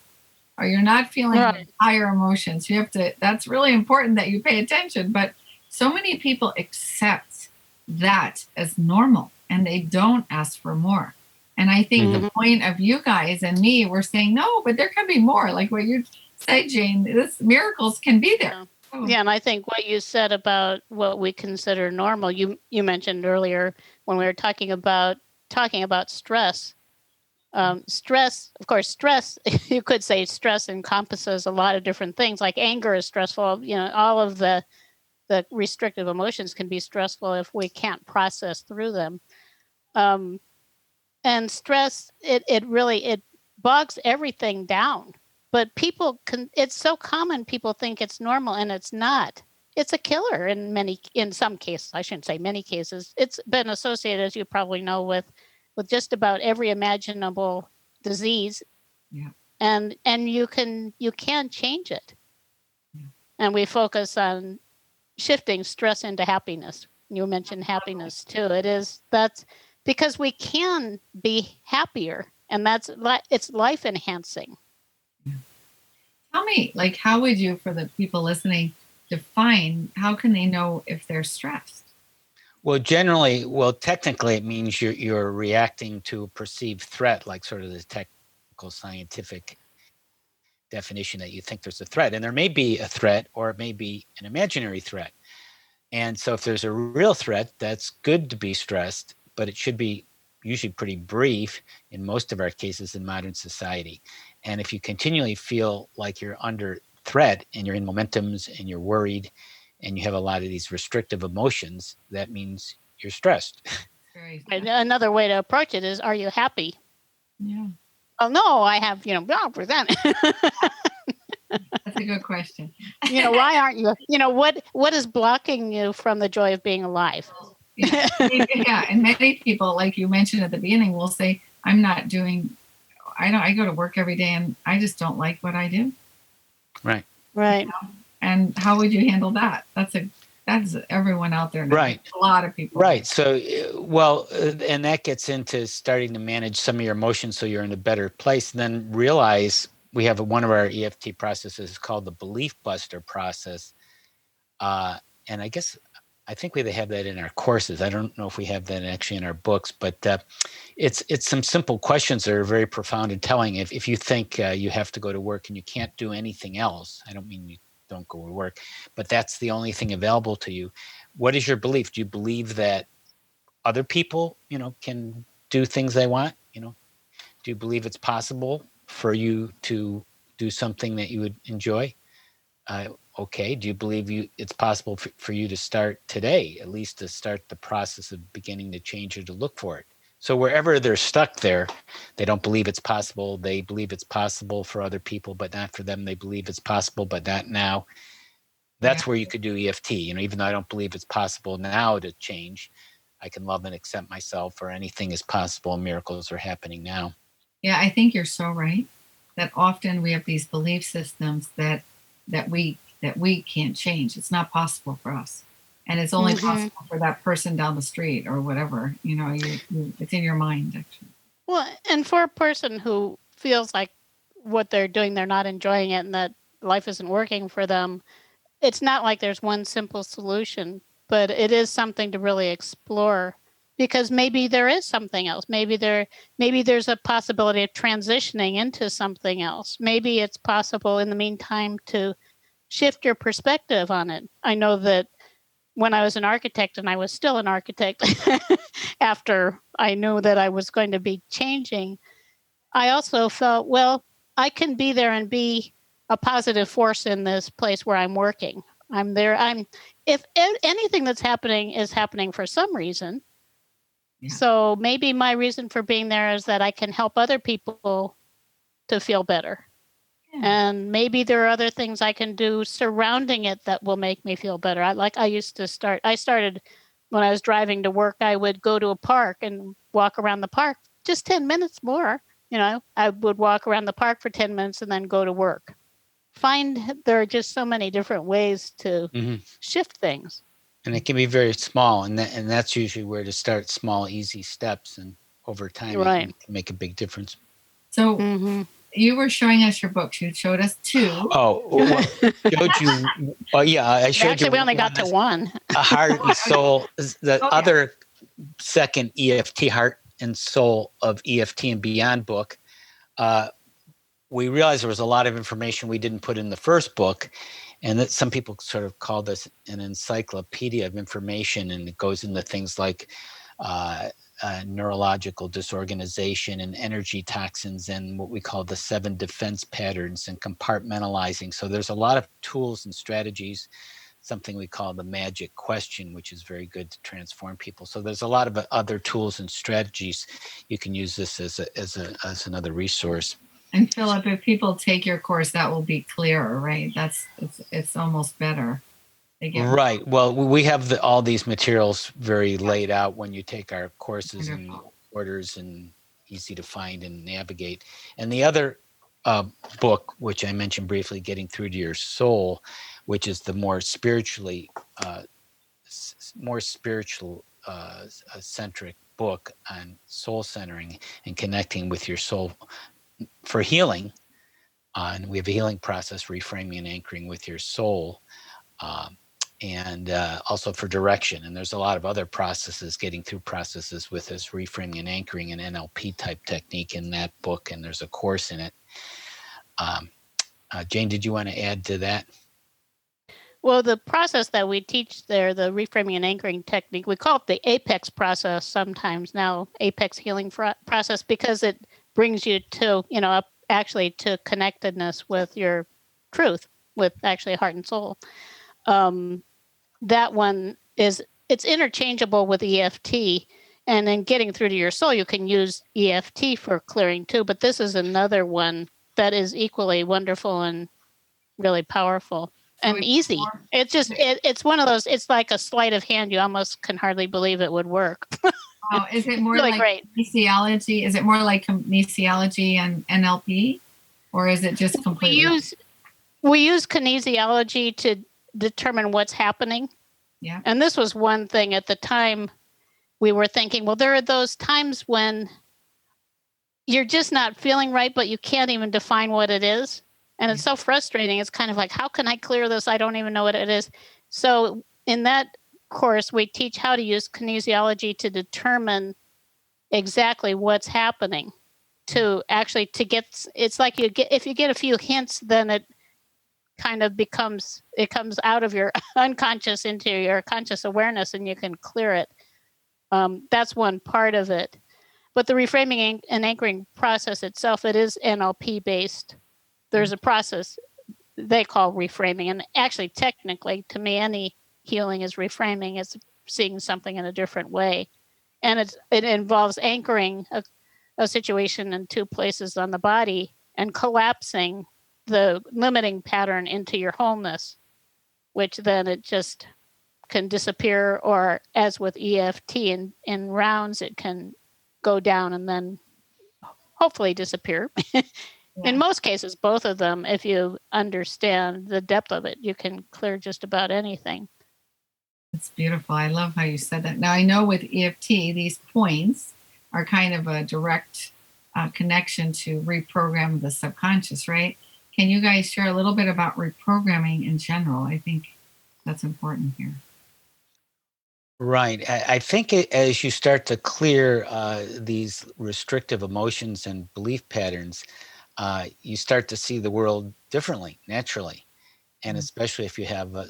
or you're not feeling Right. those higher emotions, you have to. That's really important that you pay attention. But so many people accept that as normal, and they don't ask for more. And I think the Mhm. point of you guys and me, we're saying no, but there can be more. Like what you say, Jane, this miracles can be there. Yeah. Oh, Yeah, and I think what you said about what we consider normal, you mentioned earlier when we were talking about stress. Stress, of course, stress, you could say stress encompasses a lot of different things. Like anger is stressful. All of the restrictive emotions can be stressful if we can't process through them. Um, and stress, it bogs everything down. But it's so common, people think it's normal, and it's not. It's a killer in some cases. I shouldn't say many cases. It's been associated, as you probably know, with just about every imaginable disease, yeah. and you can change it. Yeah. And we focus on shifting stress into happiness. You mentioned happiness too. That's because we can be happier, and it's life enhancing. Tell me, like, how would you, for the people listening, define how can they know if they're stressed? Well, technically, it means you're reacting to a perceived threat, like sort of the technical scientific definition that you think there's a threat, and there may be a threat, or it may be an imaginary threat. And so, if there's a real threat, that's good to be stressed, but it should be usually pretty brief in most of our cases in modern society. And if you continually feel like you're under threat and you're in momentums and you're worried and you have a lot of these restrictive emotions, that means you're stressed. Very, And another way to approach it is, are you happy? yeah, Oh no, I have, blah, percent. that's a good question. Why aren't you? What is blocking you from the joy of being alive? Yeah, yeah, and many people, like you mentioned at the beginning, will say, "I'm not doing. I don't. I go to work every day, and I just don't like what I do." Right. Right. And how would you handle that? That's everyone out there now. Right. A lot of people. Right. So, and that gets into starting to manage some of your emotions so you're in a better place. And then realize we have one of our EFT processes called the Belief Buster process. And I think they have that in our courses. I don't know if we have that actually in our books, but it's some simple questions that are very profound and telling. If you think you have to go to work and you can't do anything else, I don't mean you don't go to work, but that's the only thing available to you. What is your belief? Do you believe that other people, can do things they want? Do you believe it's possible for you to do something that you would enjoy? Okay. Do you believe it's possible for you to start today, at least to start the process of beginning to change or to look for it? So wherever they're stuck there, they don't believe it's possible. They believe it's possible for other people, but not for them. They believe it's possible, but not now. That's where you could do EFT. Even though I don't believe it's possible now to change, I can love and accept myself, or anything is possible, and miracles are happening now. Yeah, I think you're so right. That often we have these belief systems that we can't change. It's not possible for us, and it's only possible for that person down the street or whatever. It's in your mind, actually. Well, and for a person who feels like what they're doing, they're not enjoying it, and that life isn't working for them, it's not like there's one simple solution, but it is something to really explore, because maybe there is something else. Maybe there's a possibility of transitioning into something else. Maybe it's possible in the meantime to shift your perspective on it. I know that when I was an architect, and I was still an architect after I knew that I was going to be changing, I also felt, well, I can be there and be a positive force in this place where I'm working. I'm there. If anything that's happening is happening for some reason. Yeah. So maybe my reason for being there is that I can help other people to feel better. Yeah. And maybe there are other things I can do surrounding it that will make me feel better. I started when I was driving to work, I would go to a park and walk around the park, just 10 minutes more. I would walk around the park for 10 minutes and then go to work. There are just so many different ways to shift things. And it can be very small, and that's usually where to start, small, easy steps, and over time it can make a big difference. So you were showing us your books. You showed us two. Oh, showed you? Oh, yeah, I showed you. Actually, we only got to one. A heart and soul. The other second EFT, heart and soul of EFT and beyond book. We realized there was a lot of information we didn't put in the first book, and that some people sort of call this an encyclopedia of information, and it goes into things like neurological disorganization and energy toxins and what we call the 7 defense patterns and compartmentalizing. So there's a lot of tools and strategies, something we call the magic question, which is very good to transform people. So there's a lot of other tools and strategies. You can use this as another resource. And Philip, if people take your course, that will be clearer, right? It's almost better. Right. Well, we have all these materials very laid out when you take our courses, and orders, and easy to find and navigate. And the other book, which I mentioned briefly, Getting Through to Your Soul, which is the more spiritual centric book on soul centering and connecting with your soul for healing. And we have a healing process, reframing and anchoring with your soul, and also for direction. And there's a lot of other processes, getting through processes with this reframing and anchoring and NLP type technique in that book. And there's a course in it. Jane, did you want to add to that? Well, the process that we teach there, the reframing and anchoring technique, we call it the APEX process sometimes now, APEX healing process, because it brings you to, actually to connectedness with your truth, with actually heart and soul. That one it's interchangeable with EFT, and then Getting Through to Your Soul, you can use EFT for clearing too, but this is another one that is equally wonderful and really powerful and easy. It's just, it's one of those, it's like a sleight of hand. You almost can hardly believe it would work. Oh, is it more really like great. kinesiology? Is it more like kinesiology and NLP, or is it just completely? We use kinesiology to determine what's happening. Yeah. And this was one thing at the time we were thinking, well, there are those times when you're just not feeling right, but you can't even define what it is. And it's so frustrating. It's kind of like, how can I clear this? I don't even know what it is. So in that course, we teach how to use kinesiology to determine exactly what's happening, to actually to get, it's like if you get a few hints, then it kind of comes out of your unconscious into your conscious awareness, and you can clear it. That's one part of it. But the reframing and anchoring process itself, it is NLP based. There's a process they call reframing. And actually, technically, to me, any healing is reframing. It's seeing something in a different way. And it involves anchoring a situation in two places on the body and collapsing the limiting pattern into your wholeness, which then it just can disappear, or as with EFT in rounds, it can go down and then hopefully disappear. In most cases, both of them, if you understand the depth of it, you can clear just about anything. It's beautiful. I love how you said that. Now, I know with EFT, these points are kind of a direct connection to reprogram the subconscious, right? Can you guys share a little bit about reprogramming in general? I think that's important here. Right. I think as you start to clear these restrictive emotions and belief patterns, you start to see the world differently, naturally. And especially if you have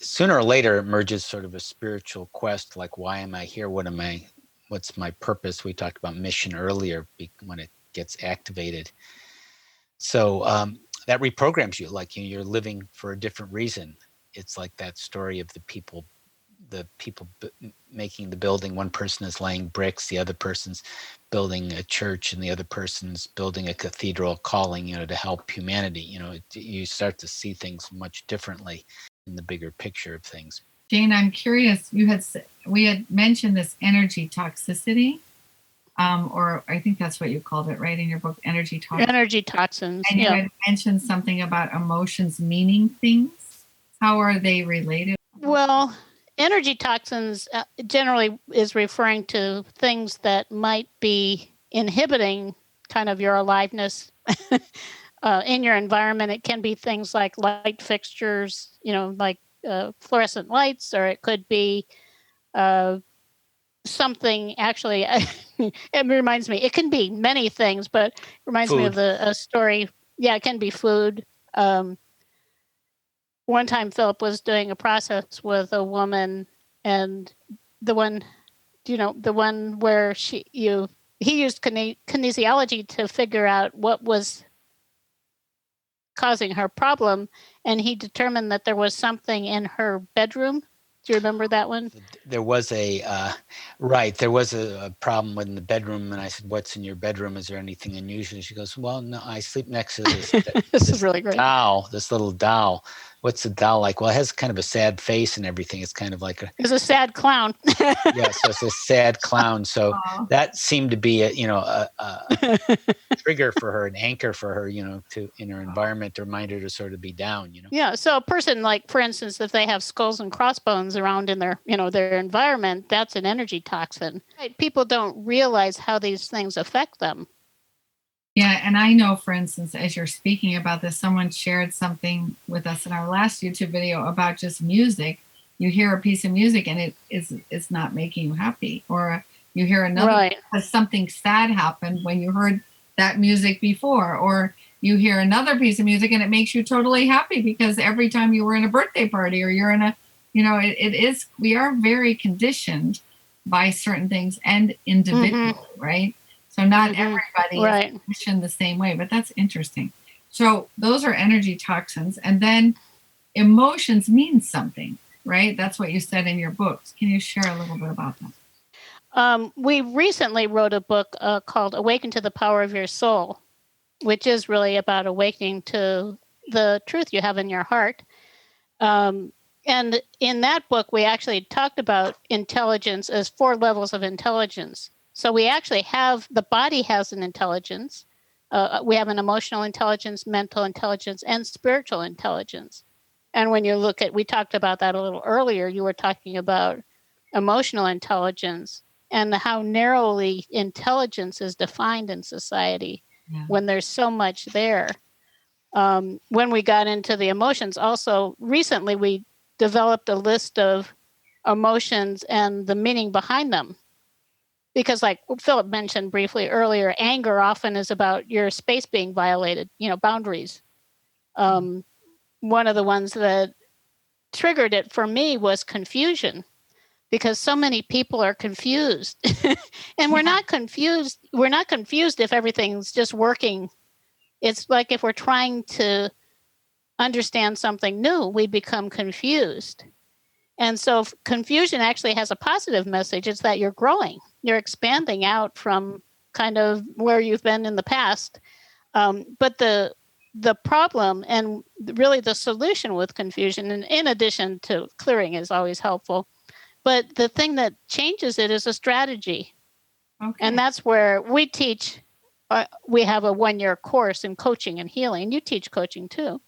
sooner or later emerges sort of a spiritual quest, like, why am I here? What's my purpose? We talked about mission earlier when it gets activated. So that reprograms you, like you're living for a different reason. It's like that story of the people making the building. One person is laying bricks, the other person's building a church, and the other person's building a cathedral, calling, to help humanity. You start to see things much differently in the bigger picture of things. Jane, I'm curious, we had mentioned this energy toxicity, or I think that's what you called it, right, in your book, energy toxins. Energy toxins. And you had mentioned something about emotions meaning things. How are they related? Well, energy toxins generally is referring to things that might be inhibiting kind of your aliveness in your environment. It can be things like light fixtures, like fluorescent lights, or it could be something actually. It reminds me, it can be many things, but it reminds me of a story. Yeah, it can be food. One time Philip was doing a process with a woman, and the one where he used kinesiology to figure out what was causing her problem, and he determined that there was something in her bedroom. Do you remember that one? There was a problem in the bedroom, and I said, "What's in your bedroom? Is there anything unusual?" She goes, "Well, no, I sleep next to this this is really great doll, this little doll." What's the doll like? Well, it has kind of a sad face and everything. It's kind of like it's a sad clown. Yeah, so it's a sad clown. So that seemed to be a trigger for her, an anchor for her, in her environment, to remind her to sort of be down. Yeah. So a person, like, for instance, if they have skulls and crossbones around in their environment, that's an energy toxin. Right? People don't realize how these things affect them. Yeah, and I know, for instance, as you're speaking about this, someone shared something with us in our last YouTube video about just music. You hear a piece of music and it's not making you happy, or you hear another because something sad happened when you heard that music before, or you hear another piece of music and it makes you totally happy because every time you were in a birthday party or you're in a, we are very conditioned by certain things and individually, right? So not everybody is conditioned the same way, but that's interesting. So those are energy toxins. And then emotions mean something, right? That's what you said in your books. Can you share a little bit about that? We recently wrote a book called Awaken to the Power of Your Soul, which is really about awakening to the truth you have in your heart. And in that book, we actually talked about intelligence as 4 levels of intelligence. So we actually the body has an intelligence. We have an emotional intelligence, mental intelligence, and spiritual intelligence. And when you look we talked about that a little earlier, you were talking about emotional intelligence and how narrowly intelligence is defined in society when there's so much there. When we got into the emotions, also recently we developed a list of emotions and the meaning behind them. Because, like Philip mentioned briefly earlier, anger often is about your space being violated, boundaries. One of the ones that triggered it for me was confusion, because so many people are confused. And we're not confused. We're not confused if everything's just working. It's like if we're trying to understand something new, we become confused. And so confusion actually has a positive message. It's that you're growing, you're expanding out from kind of where you've been in the past. But the problem and really the solution with confusion, and in addition to clearing, is always helpful. But the thing that changes it is a strategy. Okay. And that's where we teach. We have a 1-year course in coaching and healing. You teach coaching too.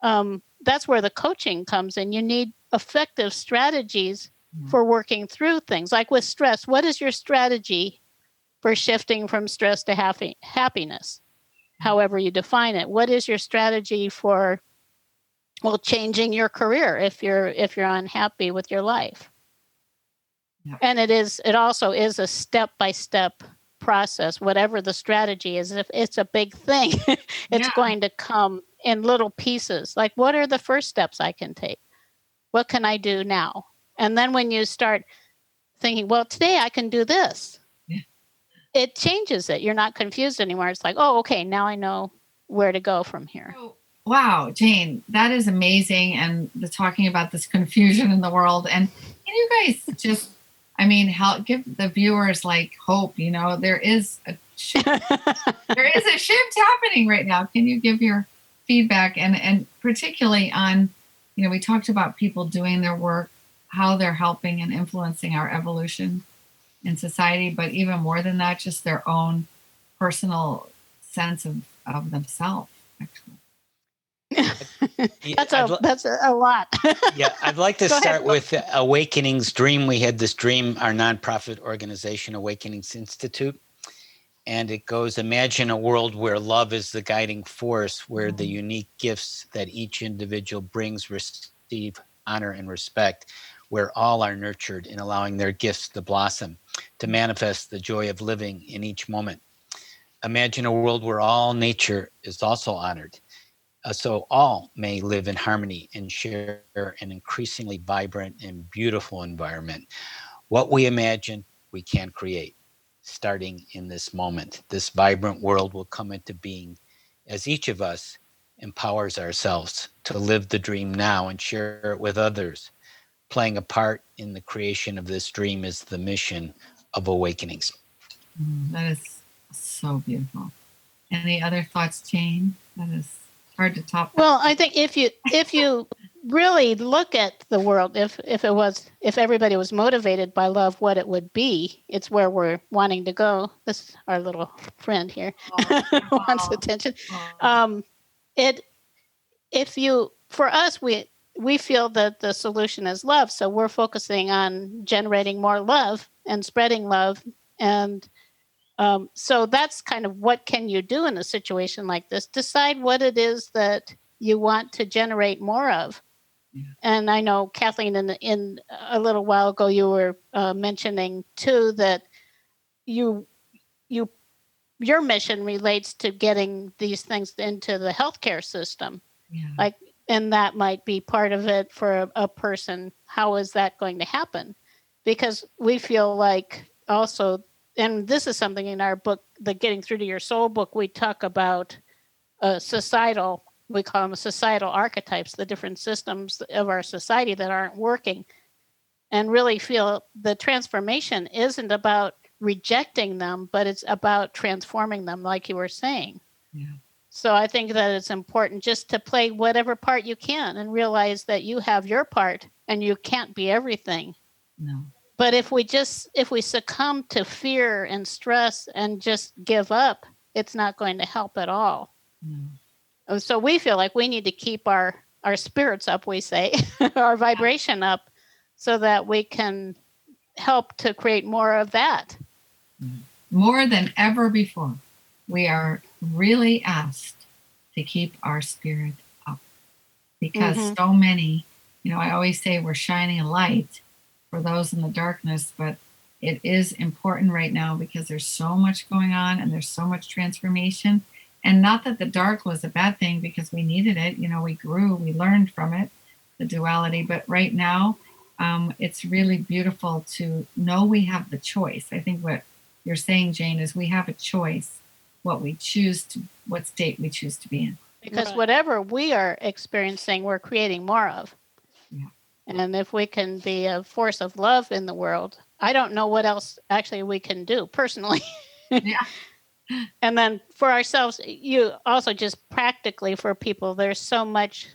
That's where the coaching comes in. You need effective strategies for working through things. Like with stress, what is your strategy for shifting from stress to happiness? However you define it. What is your strategy for, well, changing your career if you're unhappy with your life? Yeah. And it also is a step-by-step process. Whatever the strategy is, if it's a big thing, it's going to come in little pieces. Like, what are the first steps I can take? What can I do now? And then when you start thinking, well, today I can do this, it changes it. You're not confused anymore. It's like, oh, okay, now I know where to go from here. Oh, wow, Jane, that is amazing. And talking about this confusion in the world. And can you guys just, help give the viewers like hope? There is a shift. There is a shift happening right now. Can you give your feedback and particularly on, we talked about people doing their work, how they're helping and influencing our evolution in society, but even more than that, just their own personal sense of themselves, actually. That's a lot. Yeah, I'd like to start with Awakenings Dream. We had this dream, our nonprofit organization, Awakenings Institute. And it goes, imagine a world where love is the guiding force, where the unique gifts that each individual brings receive honor and respect, where all are nurtured in allowing their gifts to blossom, to manifest the joy of living in each moment. Imagine a world where all nature is also honored, so all may live in harmony and share an increasingly vibrant and beautiful environment. What we imagine, we can create. Starting in this moment, this vibrant world will come into being as each of us empowers ourselves to live the dream now and share it with others. Playing a part in the creation of this dream is the mission of Awakenings. That is so beautiful. Any other thoughts, Jane? That is hard to top. Well, I think if you really look at the world, if everybody was motivated by love, what it would be, it's where we're wanting to go. This is our little friend here wants attention. For us, we feel that the solution is love, so we're focusing on generating more love and spreading love, and so that's kind of what can you do in a situation like this. Decide what it is that you want to generate more of. Yeah. And I know, Kathleen, in a little while ago, you were mentioning too that your mission relates to getting these things into the healthcare system. Yeah. And that might be part of it for a person. How is that going to happen? Because we feel like also, and this is something in our book, the Getting Through to Your Soul book, we talk about we call them societal archetypes, the different systems of our society that aren't working, and really feel the transformation isn't about rejecting them, but it's about transforming them, like you were saying. Yeah. So I think that it's important just to play whatever part you can and realize that you have your part and you can't be everything. No. But if we succumb to fear and stress and just give up, it's not going to help at all. No. So we feel like we need to keep our spirits up, we say, our vibration up, so that we can help to create more of that. More than ever before, we are really asked to keep our spirit up, because so many, I always say we're shining a light for those in the darkness, but it is important right now because there's so much going on and there's so much transformation. And not that the dark was a bad thing, because we needed it. We grew, we learned from it, the duality. But right now, it's really beautiful to know we have the choice. I think what you're saying, Jane, is we have a choice what state we choose to be in. Because whatever we are experiencing, we're creating more of. Yeah. And if we can be a force of love in the world, I don't know what else actually we can do personally. Yeah. And then for ourselves, you also just practically for people, there's so much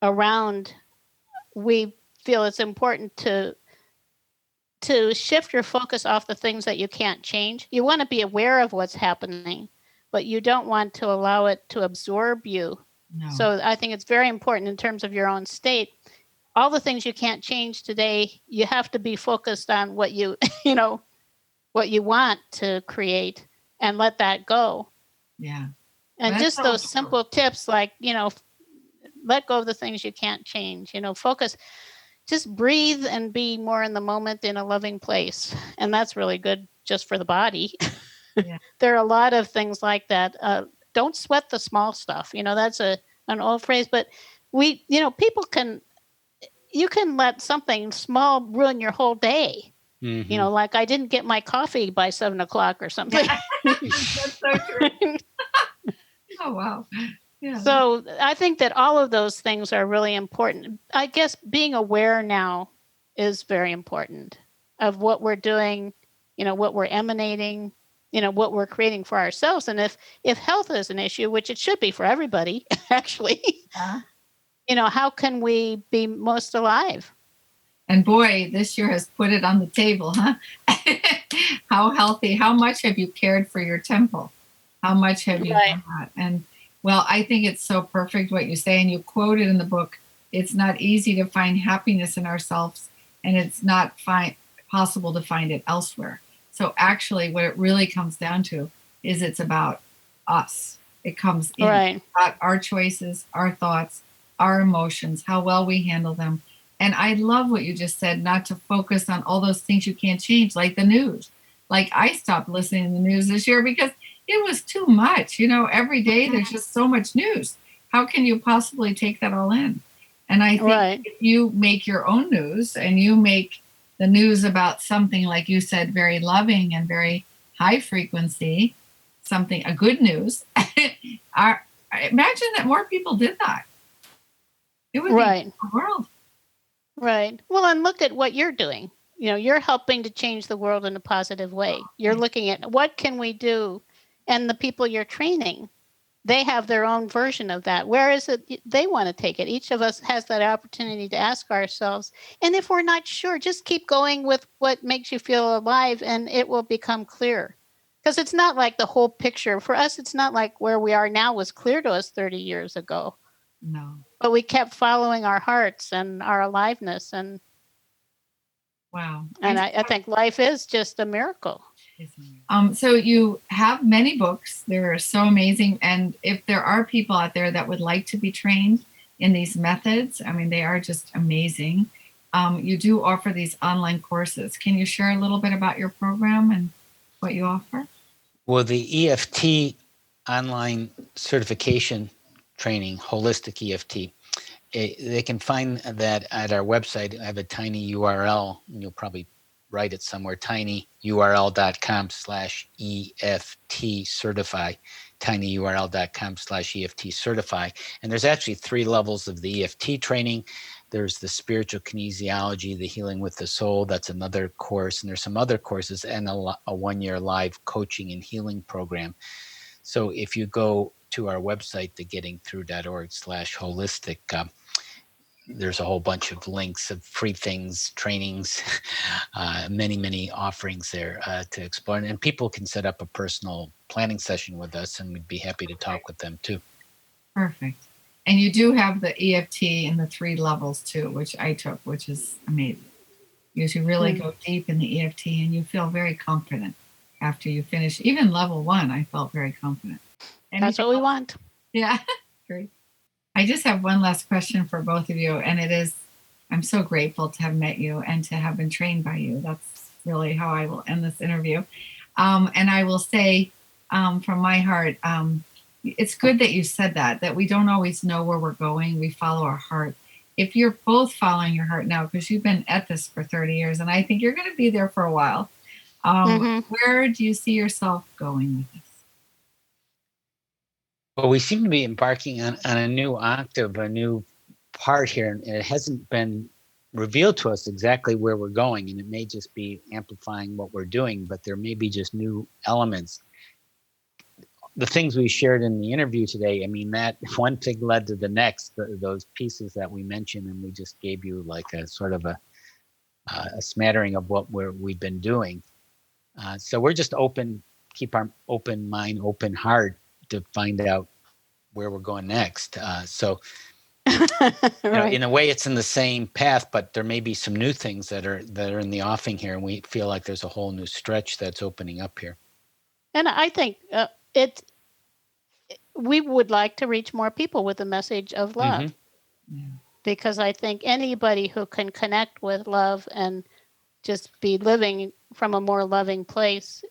around. We feel it's important to shift your focus off the things that you can't change. You want to be aware of what's happening, but you don't want to allow it to absorb you. No. So I think it's very important in terms of your own state. All the things you can't change today, you have to be focused on what you, what you want to create and let that go. Yeah. And That's just so those true. simple tips like, let go of the things you can't change, focus, just breathe and be more in the moment in a loving place. And that's really good just for the body. Yeah. There are a lot of things like that. Don't sweat the small stuff. That's an old phrase, but people you can let something small ruin your whole day. Mhm. Like I didn't get my coffee by 7:00 or something. That's so true. Oh, wow. Yeah. So I think that all of those things are really important. I guess being aware now is very important of what we're doing, what we're emanating, what we're creating for ourselves. And if health is an issue, which it should be for everybody, actually, how can we be most alive? And boy, this year has put it on the table, huh? How healthy, how much have you cared for your temple? How much have you done that? And well, I think it's so perfect what you say. And you quoted in the book, it's not easy to find happiness in ourselves, and it's not possible to find it elsewhere. So actually, what it really comes down to is it's about us. It comes in about our choices, our thoughts, our emotions, how well we handle them. And I love what you just said, not to focus on all those things you can't change, like the news. Like I stopped listening to the news this year because it was too much. Every day there's just so much news. How can you possibly take that all in? And I think if you make your own news and you make the news about something, like you said, very loving and very high frequency, a good news, imagine that more people did that. It would be the world. Right. Well, and look at what you're doing. You're helping to change the world in a positive way. You're looking at what can we do, and the people you're training, they have their own version of that. Where is it they want to take it? Each of us has that opportunity to ask ourselves. And if we're not sure, just keep going with what makes you feel alive, and it will become clear. Because it's not like the whole picture. For us, it's not like where we are now was clear to us 30 years ago. No. But we kept following our hearts and our aliveness. And wow. And I think life is just a miracle. So you have many books. They're so amazing. And if there are people out there that would like to be trained in these methods, I mean, they are just amazing. You do offer these online courses. Can you share a little bit about your program and what you offer? Well, the EFT online certification training, Holistic EFT, they can find that at our website. I have a tiny URL, and you'll probably write it somewhere, tinyurl.com/EFT certify, tinyurl.com/EFT certify. And there's actually 3 levels of the EFT training. There's the spiritual kinesiology, the healing with the soul. That's another course. And there's some other courses and a 1-year live coaching and healing program. So if you go to our website, thegettingthrough.org/holistic, there's a whole bunch of links of free things, trainings, many offerings there to explore. And people can set up a personal planning session with us, and we'd be happy to talk with them too. Perfect. And you do have the EFT in the 3 levels too, which I took, which is amazing. You should really go deep in the EFT, and you feel very confident after you finish. Even level 1, I felt very confident. That's what we want. Yeah, great. I just have one last question for both of you, and it is, I'm so grateful to have met you and to have been trained by you. That's really how I will end this interview. And I will say from my heart, it's good that you said that we don't always know where we're going. We follow our heart. If you're both following your heart now, because you've been at this for 30 years, and I think you're going to be there for a while, where do you see yourself going with this? Well, we seem to be embarking on a new octave, a new part here, and it hasn't been reveal to us exactly where we're going, and it may just be amplifying what we're doing, but there may be just new elements. The things we shared in the interview today, I mean, that one thing led to the next, those pieces that we mentioned, and we just gave you like a sort of a smattering of what we've been doing. So we're just keep our open mind, open heart to find out where we're going next. So Right. in a way, it's in the same path, but there may be some new things that are in the offing here, and we feel like there's a whole new stretch that's opening up here. And I think we would like to reach more people with the message of love, Mm-hmm. Yeah. because I think anybody who can connect with love and just be living from a more loving place,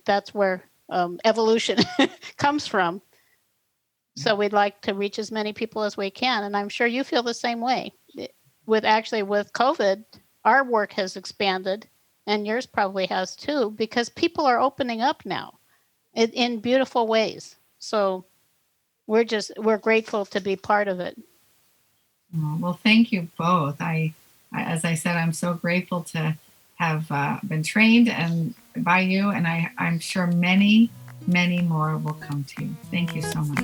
that's where evolution comes from. So we'd like to reach as many people as we can. And I'm sure you feel the same way. With COVID, our work has expanded, and yours probably has too, because people are opening up now in beautiful ways. So we're grateful to be part of it. Well, thank you both. As I said, I'm so grateful to have been trained and by you, and I'm sure many, many more will come to you. Thank you so much.